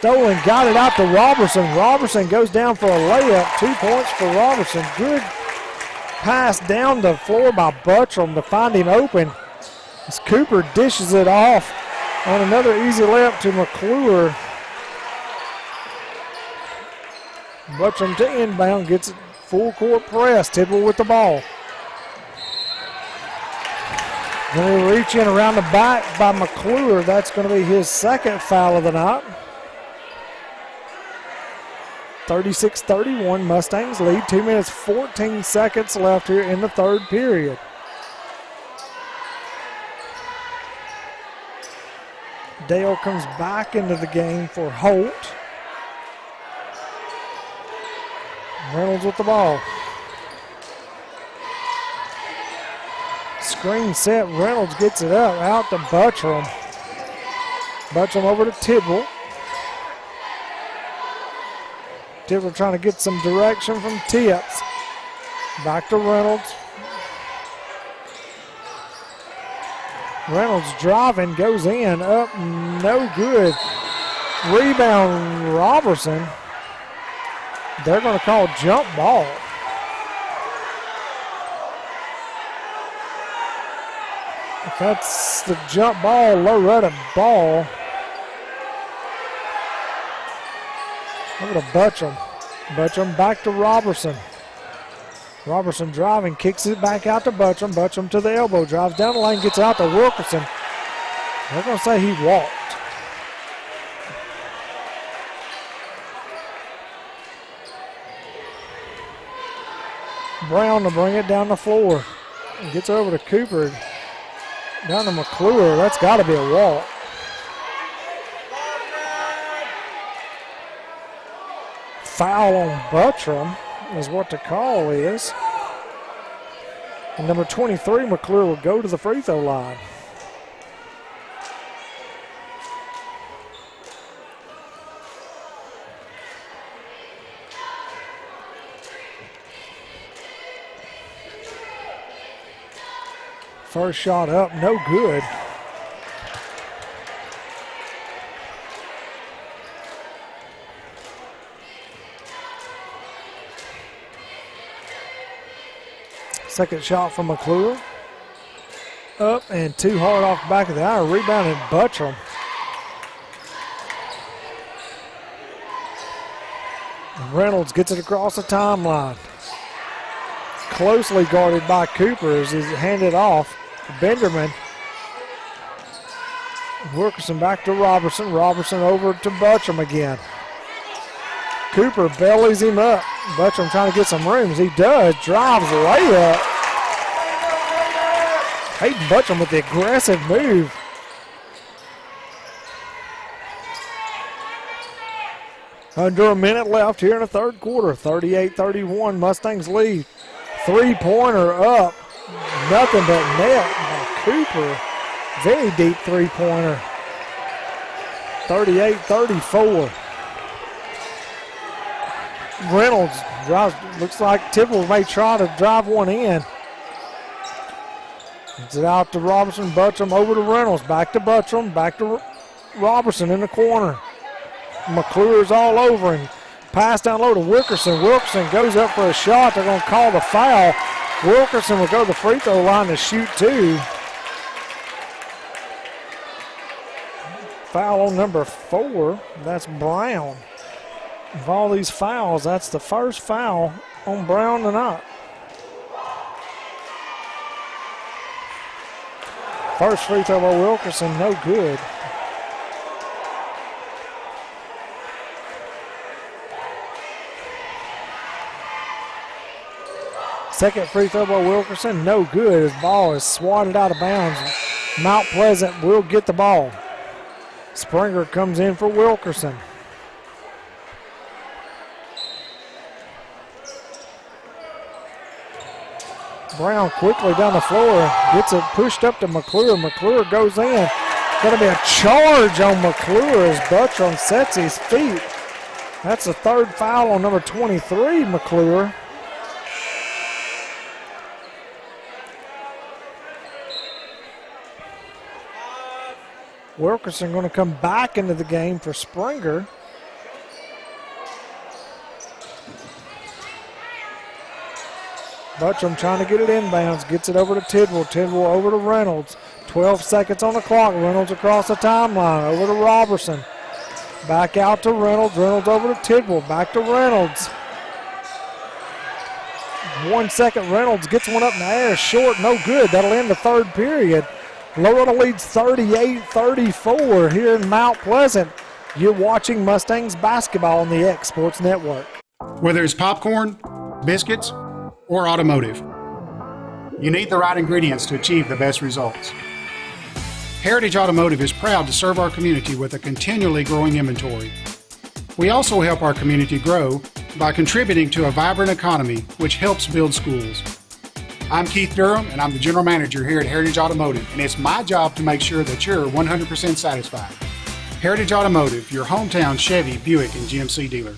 Stolen, got it out to Robertson. Robertson goes down for a layup. 2 points for Robertson. Good pass down the floor by Buttram to find him open. As Cooper dishes it off on another easy layup to McClure. Buttram to inbound, gets it full court press. Tidwell with the ball. Then they reach in around the back by McClure. That's going to be his second foul of the night. 36-31, Mustangs lead. 2 minutes, 14 seconds left here in the third period. Dale comes back into the game for Holt. Reynolds with the ball. Screen set, Reynolds gets it up, out to Buttram. Buttram over to Tidwell. Tidwell trying to get some direction from Tips. Back to Reynolds. Reynolds driving, goes in, up, no good. Rebound, Robertson. They're going to call jump ball. If that's the jump ball, Loretto ball. Over to Buttram. Buttram back to Robertson. Robertson driving, kicks it back out to Buttram. Buttram to the elbow, drives down the lane, gets out to Wilkerson. They're going to say he walked. Brown to bring it down the floor. Gets over to Cooper. Down to McClure. That's got to be a walk. Foul on Buttram is what the call is. And number 23, McClure, will go to the free throw line. First shot up, no good. Second shot from McClure. Up and too hard off the back of the iron. Rebounded Buttram. And Reynolds gets it across the timeline. Closely guarded by Cooper as he's handed off to Benderman. Wilkerson back to Robertson. Robertson over to Buttram again. Cooper bellies him up. Buttram trying to get some room. As he does, drives layup. Hayden Buttram with the aggressive move. Under a minute left here in the third quarter. 38-31, Mustangs lead. Three-pointer up. Nothing but net by Cooper. Very deep three-pointer. 38-34. Reynolds drives, looks like Tidwell may try to drive one in. Gets it out to Robertson, Buttram over to Reynolds, back to Buttram, back to Robertson in the corner. McClure's all over and pass down low to Wilkerson. Wilkerson goes up for a shot. They're going to call the foul. Wilkerson will go to the free throw line to shoot two. Foul on number 4. That's Brown. Of all these fouls, that's the first foul on Brown tonight. First free throw by Wilkerson, no good. Second free throw by Wilkerson, no good. His ball is swatted out of bounds. Mount Pleasant will get the ball. Springer comes in for Wilkerson. Brown quickly down the floor, gets it pushed up to McClure. McClure goes in. Going to be a charge on McClure as Buttram sets his feet. That's the third foul on number 23, McClure. Wilkerson going to come back into the game for Springer. Buttram trying to get it inbounds, gets it over to Tidwell. Tidwell over to Reynolds. 12 seconds on the clock. Reynolds across the timeline, over to Robertson. Back out to Reynolds. Reynolds over to Tidwell. Back to Reynolds. 1 second. Reynolds gets one up in the air, short, no good. That'll end the third period. Loretto leads 38-34 here in Mount Pleasant. You're watching Mustangs basketball on the X Sports Network. Whether it's popcorn, biscuits, or automotive, you need the right ingredients to achieve the best results. Heritage Automotive is proud to serve our community with a continually growing inventory. We also help our community grow by contributing to a vibrant economy, which helps build schools. I'm Keith Durham, and I'm the General Manager here at Heritage Automotive, and it's my job to make sure that you're 100% satisfied. Heritage Automotive, your hometown Chevy, Buick, and GMC dealer.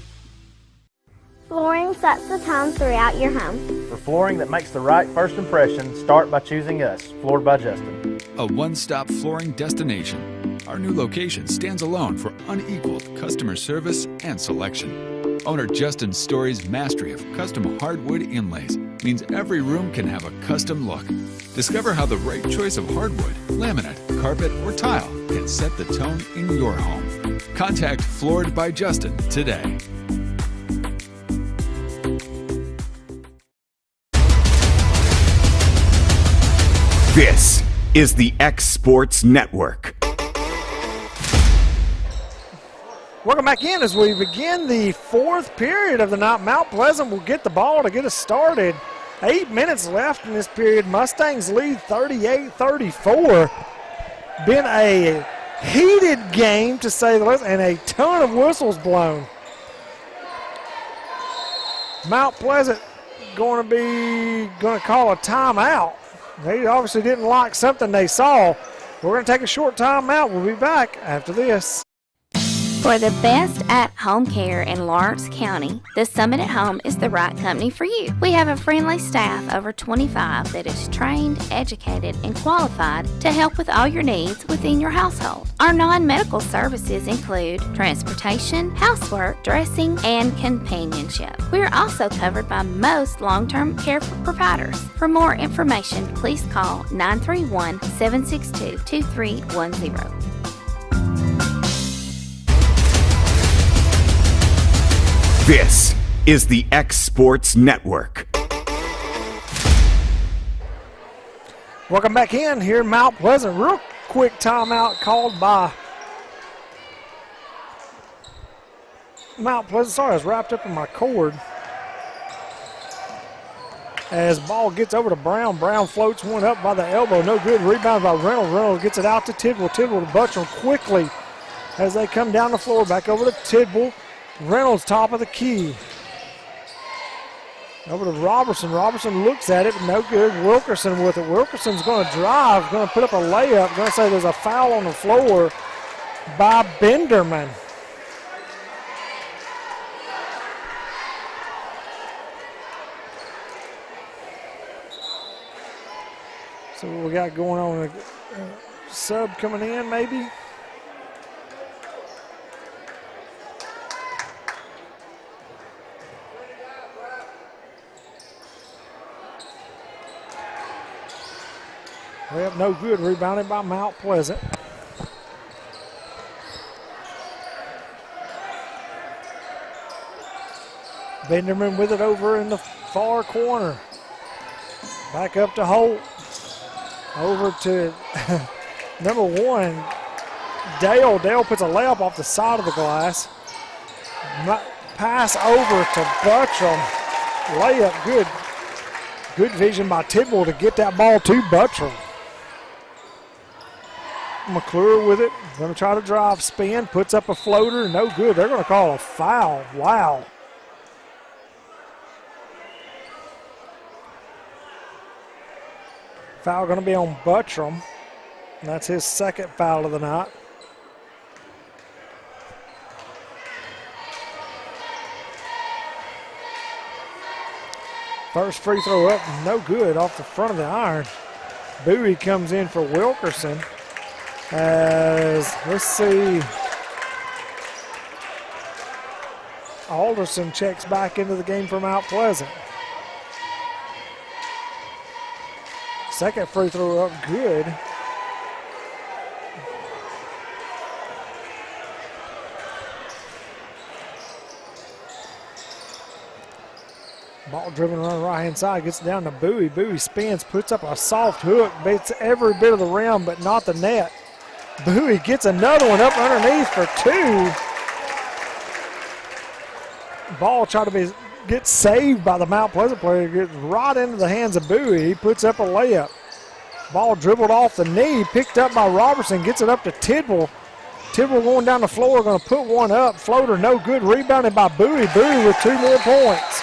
Flooring sets the tone throughout your home. For flooring that makes the right first impression, start by choosing us, Floored by Justin. A one-stop flooring destination. Our new location stands alone for unequaled customer service and selection. Owner Justin Story's mastery of custom hardwood inlays means every room can have a custom look. Discover how the right choice of hardwood, laminate, carpet, or tile can set the tone in your home. Contact Floored by Justin today. This is the X Sports Network. Welcome back in as we begin the fourth period of the night. Mount Pleasant will get the ball to get us started. 8 minutes left in this period. Mustangs lead 38-34. Been a heated game, to say the least, and a ton of whistles blown. Mount Pleasant going to call a timeout. They obviously didn't like something they saw. We're going to take a short timeout. We'll be back after this. For the best at-home care in Lawrence County, the Summit at Home is the right company for you. We have a friendly staff over 25 that is trained, educated, and qualified to help with all your needs within your household. Our non-medical services include transportation, housework, dressing, and companionship. We are also covered by most long-term care providers. For more information, please call 931-762-2310. This is the X Sports Network. Welcome back in here in Mount Pleasant. Real quick timeout called by Mount Pleasant. Sorry, I was wrapped up in my cord. As ball gets over to Brown. Brown floats one up by the elbow. No good. Rebound by Reynolds. Reynolds gets it out to Tidwell. Tidwell to Buttram quickly as they come down the floor. Back over to Tidwell. Reynolds top of the key. Over to Robertson. Robertson looks at it, but no good. Wilkerson with it. Wilkerson's going to drive, going to put up a layup. Going to say there's a foul on the floor by Benderman. So what we got going on? A sub coming in, maybe? Well, no good. Rebounded by Mount Pleasant. Benderman with it over in the far corner. Back up to Holt. Over to number one, Dale. Dale puts a layup off the side of the glass. Pass over to Buttram. Layup good. Good vision by Tidwell to get that ball to Buttram. McClure with it, going to try to drive, spin, puts up a floater, no good. They're going to call a foul. Wow. Foul going to be on Buttram. And that's his second foul of the night. First free throw up, no good, off the front of the iron. Bowie comes in for Wilkerson. As, let's see, Alderson checks back into the game for Mount Pleasant. Second free throw up good. Ball driven around the right-hand side, gets down to Bowie. Bowie spins, puts up a soft hook, beats every bit of the rim, but not the net. Bowie gets another one up underneath for two. Ball trying to get saved by the Mount Pleasant player, gets right into the hands of Bowie. He puts up a layup. Ball dribbled off the knee, picked up by Robertson, gets it up to Tidwell. Tidwell going down the floor, going to put one up. Floater no good, rebounded by Bowie. Bowie with 2 more points.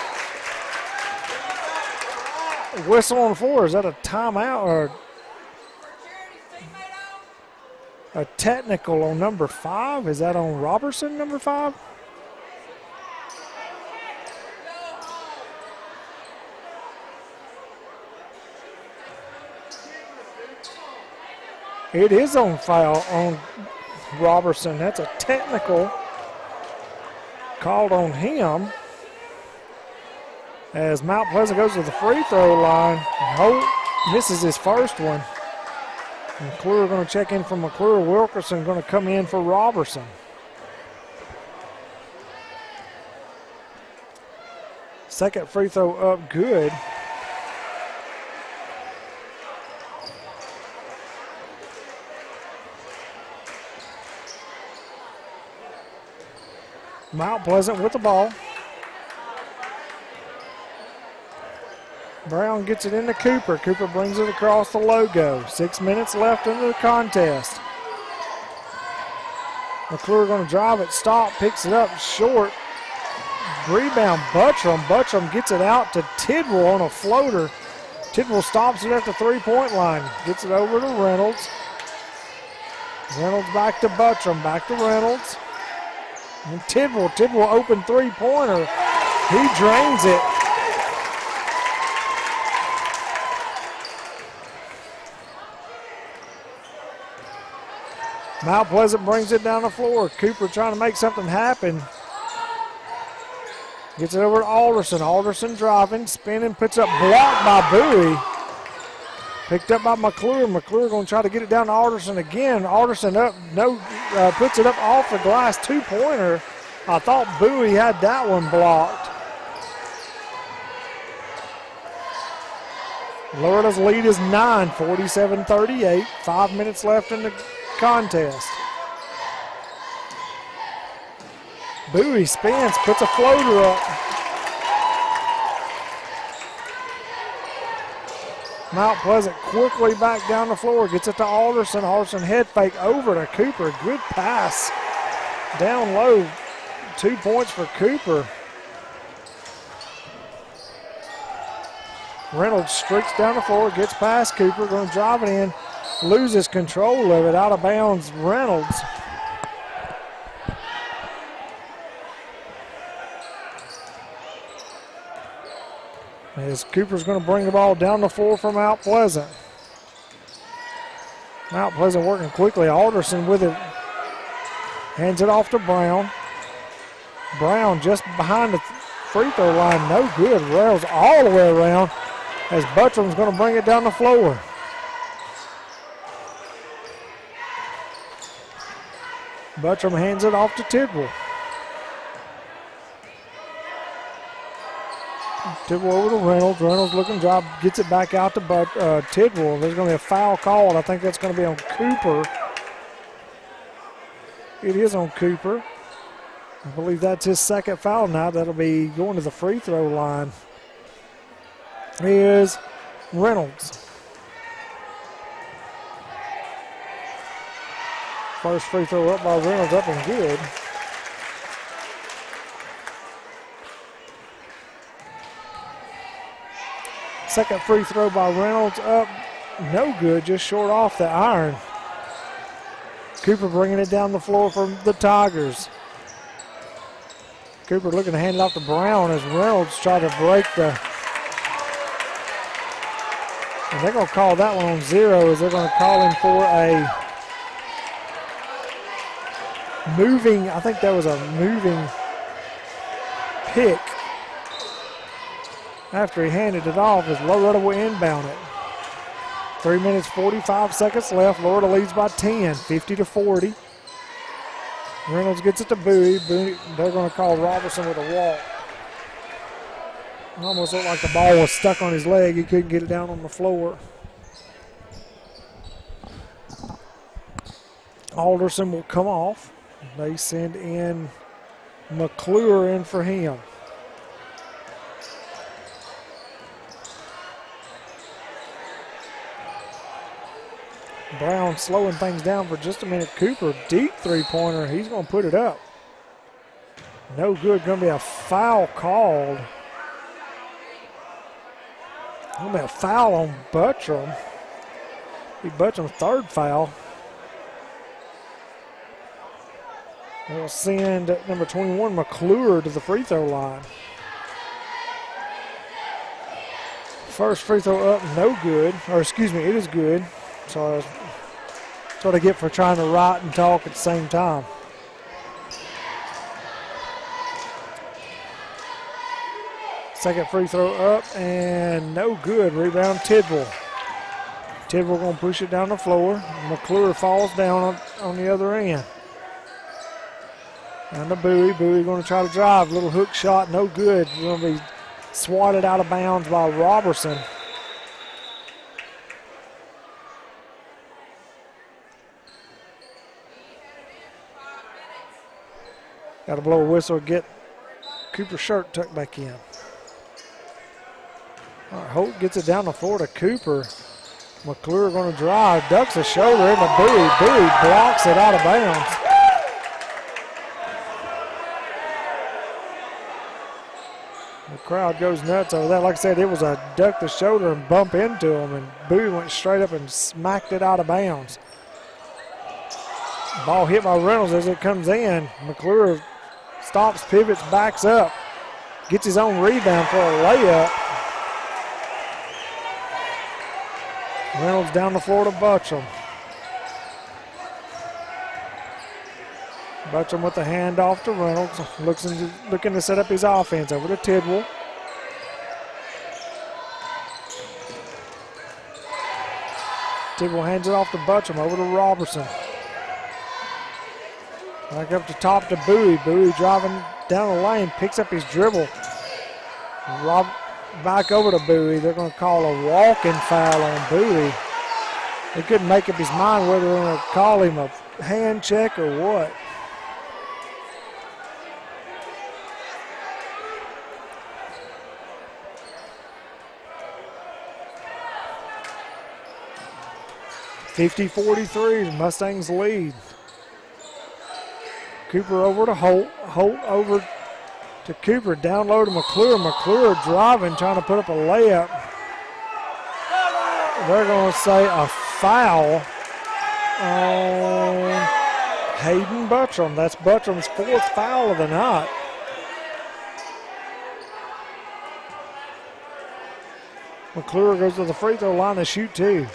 Whistle on the floor. Is that a timeout or a technical on number 5? Is that on Robertson, number 5? It is on foul on Robertson. That's a technical called on him. As Mount Pleasant goes to the free throw line, Holt misses his first one. McClure going to check in for McClure. Wilkerson going to come in for Robertson. Second free throw up good. Mount Pleasant with the ball. Brown gets it into Cooper. Cooper brings it across the logo. 6 minutes left in the contest. McClure going to drive it, stop, picks it up short. Rebound Buttram. Buttram gets it out to Tidwell on a floater. Tidwell stops it at the three-point line. Gets it over to Reynolds. Reynolds back to Buttram, back to Reynolds. And Tidwell open three-pointer. He drains it. Mount Pleasant brings it down the floor. Cooper trying to make something happen. Gets it over to Alderson. Alderson driving, spinning, puts up blocked by Bowie. Picked up by McClure. McClure going to try to get it down to Alderson again. Alderson up, puts it up off the glass, two-pointer. I thought Bowie had that one blocked. Loretta's lead is 9, 47-38. 5 minutes left in the contest. Bowie spins, puts a floater up. Mount Pleasant quickly back down the floor, gets it to Alderson. Alderson head fake over to Cooper. Good pass down low. 2 points for Cooper. Reynolds streaks down the floor, gets past Cooper, going to drive it in, loses control of it, out of bounds Reynolds. As Cooper's going to bring the ball down the floor for Mount Pleasant. Mount Pleasant working quickly. Alderson with it. Hands it off to Brown. Brown just behind the free throw line. No good. Rails all the way around as Buttram's going to bring it down the floor. Buttram hands it off to Tidwell. Tidwell over to Reynolds. Reynolds looking drive, gets it back out to Tidwell. There's going to be a foul called. I think that's going to be on Cooper. It is on Cooper. I believe that's his second foul now. That'll be going to the free throw line. Here's Reynolds. First free throw up by Reynolds, up and good. Second free throw by Reynolds up, no good, just short off the iron. Cooper bringing it down the floor for the Tigers. Cooper looking to hand it off to Brown as Reynolds tried to break the. And they're going to call that one on 0 as they're going to call him for a moving, I think that was a moving pick. After he handed it off as Loretto will inbound it. 3 minutes, 45 seconds left. Florida leads by 10, 50-40. Reynolds gets it to Bowie. They're going to call Robertson with a walk. It almost looked like the ball was stuck on his leg. He couldn't get it down on the floor. Alderson will come off. They send in McClure in for him. Brown slowing things down for just a minute. Cooper, deep three-pointer. He's going to put it up. No good. Going to be a foul called. Going to be a foul on Buttram. Be Buttram's third foul. They'll send number 21, McClure, to the free throw line. First free throw up, no good. Or excuse me, it is good. So that's what I get for trying to write and talk at the same time. Second free throw up and no good. Rebound Tidwell. Tidwell going to push it down the floor. McClure falls down on the other end. Down to Bowie. Bowie going to try to drive. Little hook shot, no good. Going to be swatted out of bounds by Robertson. Got to blow a whistle to get Cooper's shirt tucked back in. All right, Holt gets it down the floor to Cooper. McClure going to drive, ducks a shoulder into Bowie. Bowie blocks it out of bounds. The crowd goes nuts over that. Like I said, it was a duck the shoulder and bump into him, and Bowie went straight up and smacked it out of bounds. Ball hit by Reynolds as it comes in. McClure stops, pivots, backs up, gets his own rebound for a layup. Reynolds down the floor to Buttram. Buttram with the handoff to Reynolds. Looking to set up his offense over to Tidwell. Tidwell hands it off to Buttram over to Robertson. Back up to top to Bowie. Bowie driving down the lane, picks up his dribble. Back over to Bowie. They're going to call a walking foul on Bowie. They couldn't make up his mind whether they're going to call him a hand check or what. (50-43), Mustangs lead. Cooper over to Holt. Holt over to Cooper. Down low to McClure. McClure driving, trying to put up a layup. They're going to say a foul on Hayden Buttram. That's Buttram's fourth foul of the night. McClure goes to the free throw line to shoot two.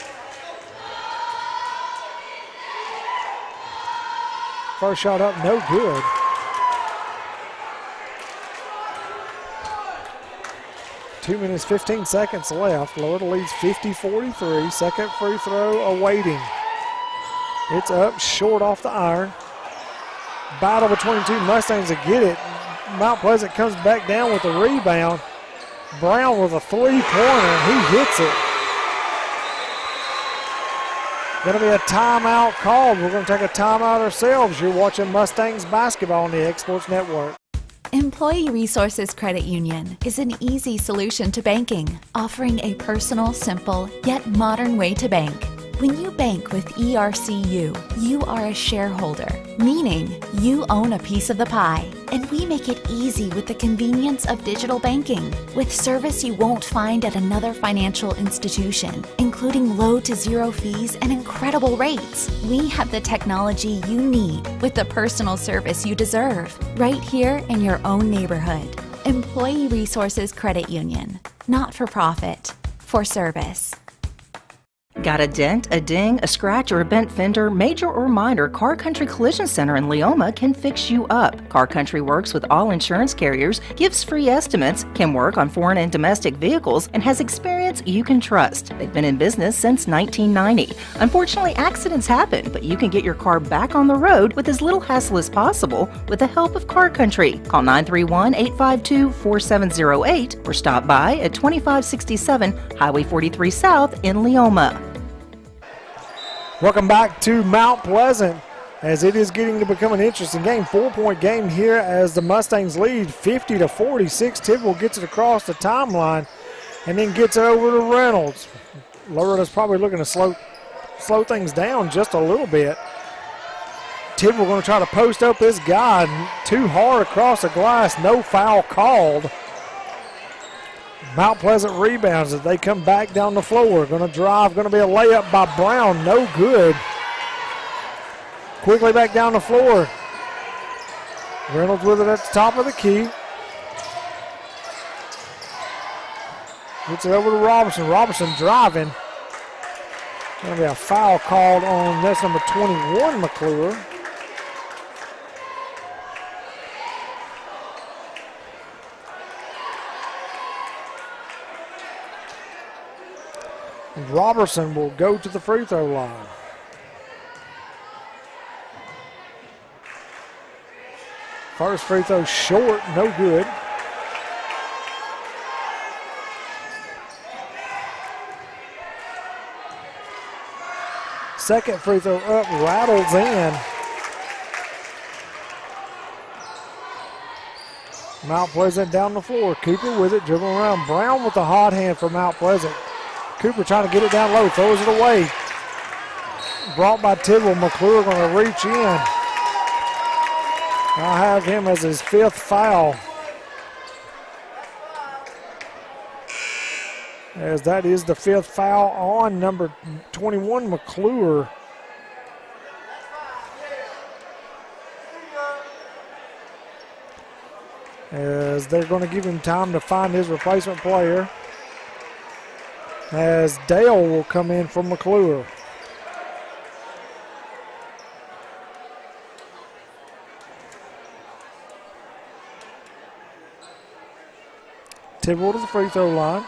First shot up, no good. Two minutes, 15 seconds left. Florida leads 50-43. Second free throw awaiting. It's up, short off the iron. Battle between two Mustangs to get it. Mount Pleasant comes back down with the rebound. Brown with a three-pointer, he hits it. Going to be a timeout called. We're going to take a timeout ourselves. You're watching Mustangs basketball on the X Sports Network. Employee Resources Credit Union is an easy solution to banking, offering a personal, simple, yet modern way to bank. When you bank with ERCU, you are a shareholder, meaning you own a piece of the pie. And we make it easy with the convenience of digital banking, with service you won't find at another financial institution, including low to zero fees and incredible rates. We have the technology you need with the personal service you deserve, right here in your own neighborhood. Employee Resources Credit Union, not for profit, for service. Got a dent, a ding, a scratch, or a bent fender? Major or minor, Car Country Collision Center in Leoma can fix you up. Car Country works with all insurance carriers, gives free estimates, can work on foreign and domestic vehicles, and has experience you can trust. They've been in business since 1990. Unfortunately, accidents happen, but you can get your car back on the road with as little hassle as possible with the help of Car Country. Call 931-852-4708 or stop by at 2567 Highway 43 South in Leoma. Welcome back to Mount Pleasant as it is getting to become an interesting game. 4-point game here as the Mustangs lead 50-46. Tidwell gets it across the timeline and then gets it over to Reynolds. Loretto's probably looking to slow things down just a little bit. Tidwell going to try to post up his guy too hard across the glass. No foul called. Mount Pleasant rebounds as they come back down the floor. Going to drive, going to be a layup by Brown. No good. Quickly back down the floor. Reynolds with it at the top of the key. Gets it over to Robertson. Robertson driving. Going to be a foul called on, that's number 21, McClure. And Robertson will go to the free throw line. First free throw short, no good. Second free throw up, rattles in. Mount Pleasant down the floor. Cooper with it, dribbling around. Brown with the hot hand for Mount Pleasant. Cooper trying to get it down low, throws it away. Brought by Tidwell. McClure going to reach in. I'll have him as his 5th foul. As that is the 5th foul on number 21, McClure. As they're going to give him time to find his replacement player. As Dale will come in from McClure. Tidwell to the free throw line.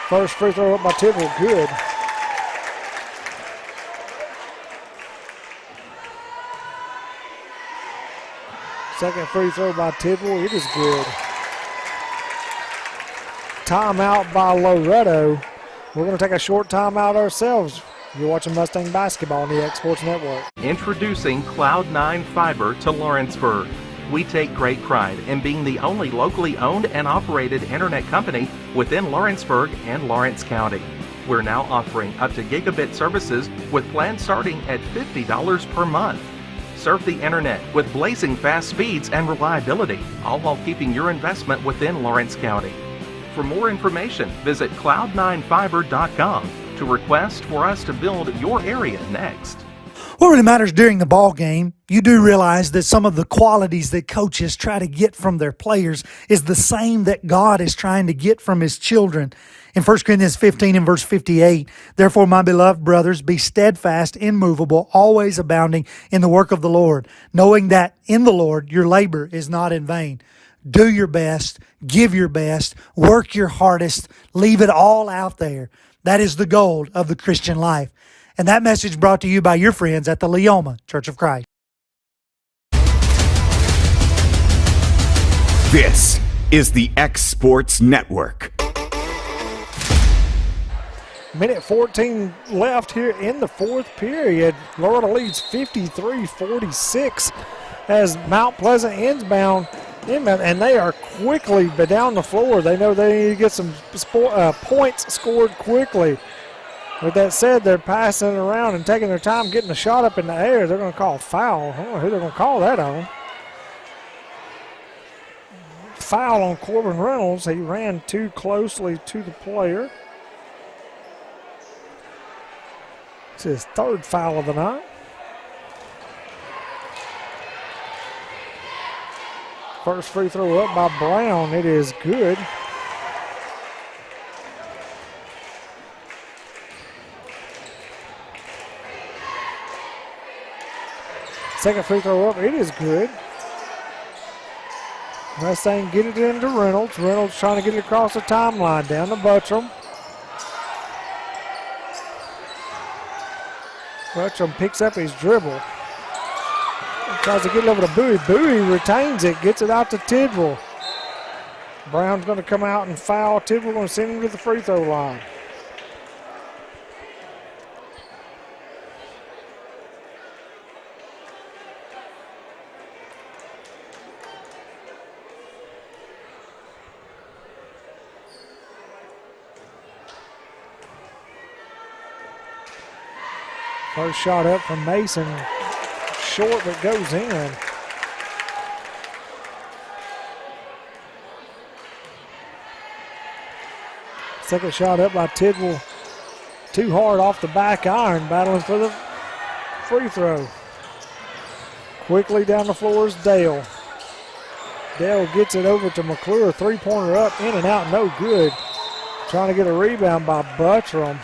First free throw up by Tidwell, good. Second free throw by Tidwell, it is good. Timeout by Loretto. We're going to take a short timeout ourselves. You're watching Mustang basketball on the X Sports Network. Introducing Cloud9 Fiber to Lawrenceburg. We take great pride in being the only locally owned and operated internet company within Lawrenceburg and Lawrence County. We're now offering up to gigabit services with plans starting at $50 per month. Surf the internet with blazing fast speeds and reliability, all while keeping your investment within Lawrence County. For more information, visit cloud9fiber.com to request for us to build your area next. What really matters during the ball game, you do realize that some of the qualities that coaches try to get from their players is the same that God is trying to get from his children. In 1 Corinthians 15 and verse 58, therefore, my beloved brothers, be steadfast, immovable, always abounding in the work of the Lord, knowing that in the Lord your labor is not in vain. Do your best, give your best, work your hardest, leave it all out there. That is the goal of the Christian life. And that message brought to you by your friends at the Leoma Church of Christ. This is the X Sports Network. Minute 14 left here in the fourth period. Loretto leads 53-46 as Mount Pleasant inbound, and they are quickly down the floor. They know they need to get some points scored quickly. With that said, they're passing it around and taking their time getting the shot up in the air. They're going to call a foul. I don't know who they're going to call that on. Foul on Corbin Reynolds. He ran too closely to the player. It's his 3rd foul of the night. First free throw up by Brown. It is good. Second free throw up, it is good. Mustang get it into Reynolds. Reynolds trying to get it across the timeline, down to Buttram. Buttram picks up his dribble. Tries to get it over to Bowie. Bowie retains it, gets it out to Tidwell. Brown's going to come out and foul. Tidwell going to send him to the free throw line. First shot up from Mason, short but goes in. Second shot up by Tidwell, too hard off the back iron, battling for the free throw. Quickly down the floor is Dale. Dale gets it over to McClure, three-pointer up, in and out, no good. Trying to get a rebound by Buttram.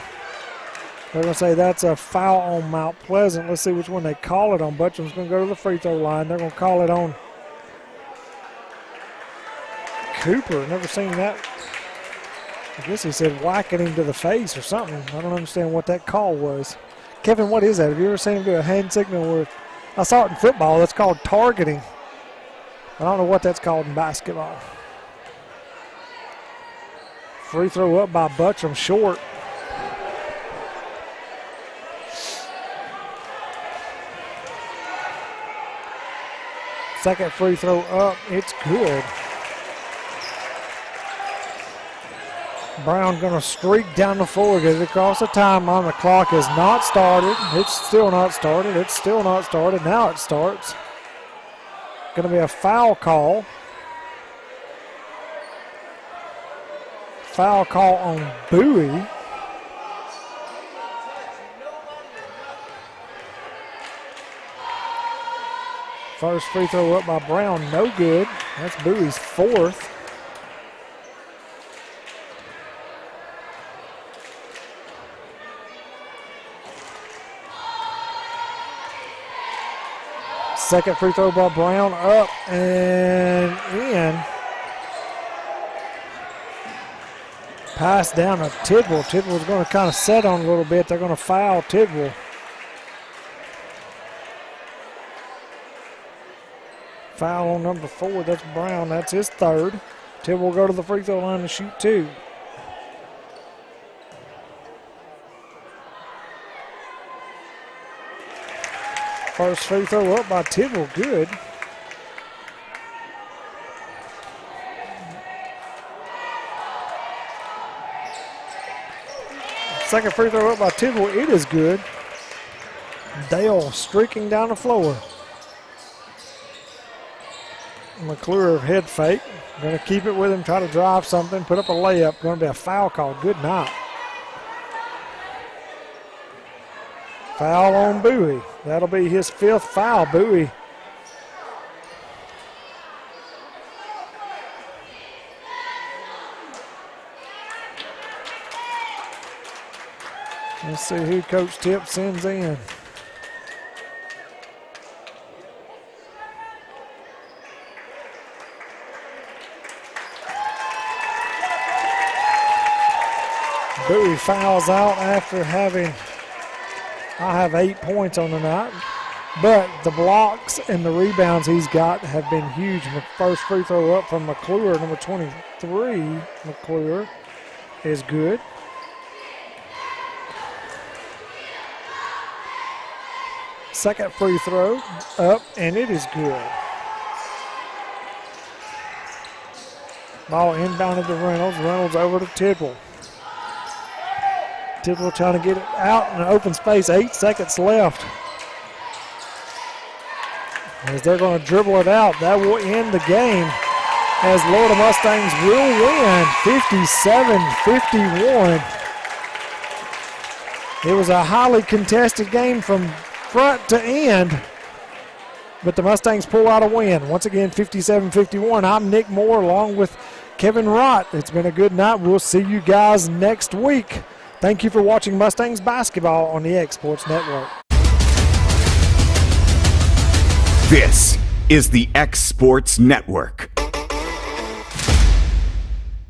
They're going to say that's a foul on Mount Pleasant. Let's see which one they call it on. Buttram's going to go to the free throw line. They're going to call it on Cooper. Never seen that. I guess he said whacking him to the face or something. I don't understand what that call was. Kevin, what is that? Have you ever seen him do a hand signal where I saw it in football? That's called targeting. I don't know what that's called in basketball. Free throw up by Buttram, short. Second free throw up, it's good. Brown going to streak down the floor, get it across the timeline. The clock is not started. It's still not started. It's still not started. Now it starts. Going to be a foul call. Foul call on Bowie. First free throw up by Brown, no good. That's Bowie's fourth. Second free throw by Brown, up and in. Pass down to Tidwell. Tidwell's going to kind of set on a little bit. They're going to foul Tidwell. Foul on number 4, that's Brown, that's his third. Tidwell will go to the free throw line to shoot 2. First free throw up by Tidwell, good. Second free throw up by Tidwell, it is good. Dale streaking down the floor. McClure head fake. Going to keep it with him, try to drive something, put up a layup. Going to be a foul call. Good night. Foul on Bowie. That'll be his 5th foul. Bowie. Let's see who Coach Tip sends in. Bowie fouls out after having, I have 8 points on the night, but the blocks and the rebounds he's got have been huge. First free throw up from McClure, number 23, McClure, is good. Second free throw up, and it is good. Ball inbounded to Reynolds. Reynolds over to Tidwell. Tidwell trying to get it out in an open space. 8 seconds left. As they're going to dribble it out, that will end the game as Florida Mustangs will win 57-51. It was a highly contested game from front to end, but the Mustangs pull out a win. Once again, 57-51. I'm Nick Moore along with Kevin Rott. It's been a good night. We'll see you guys next week. Thank you for watching Mustangs basketball on the X Sports Network. This is the X Sports Network.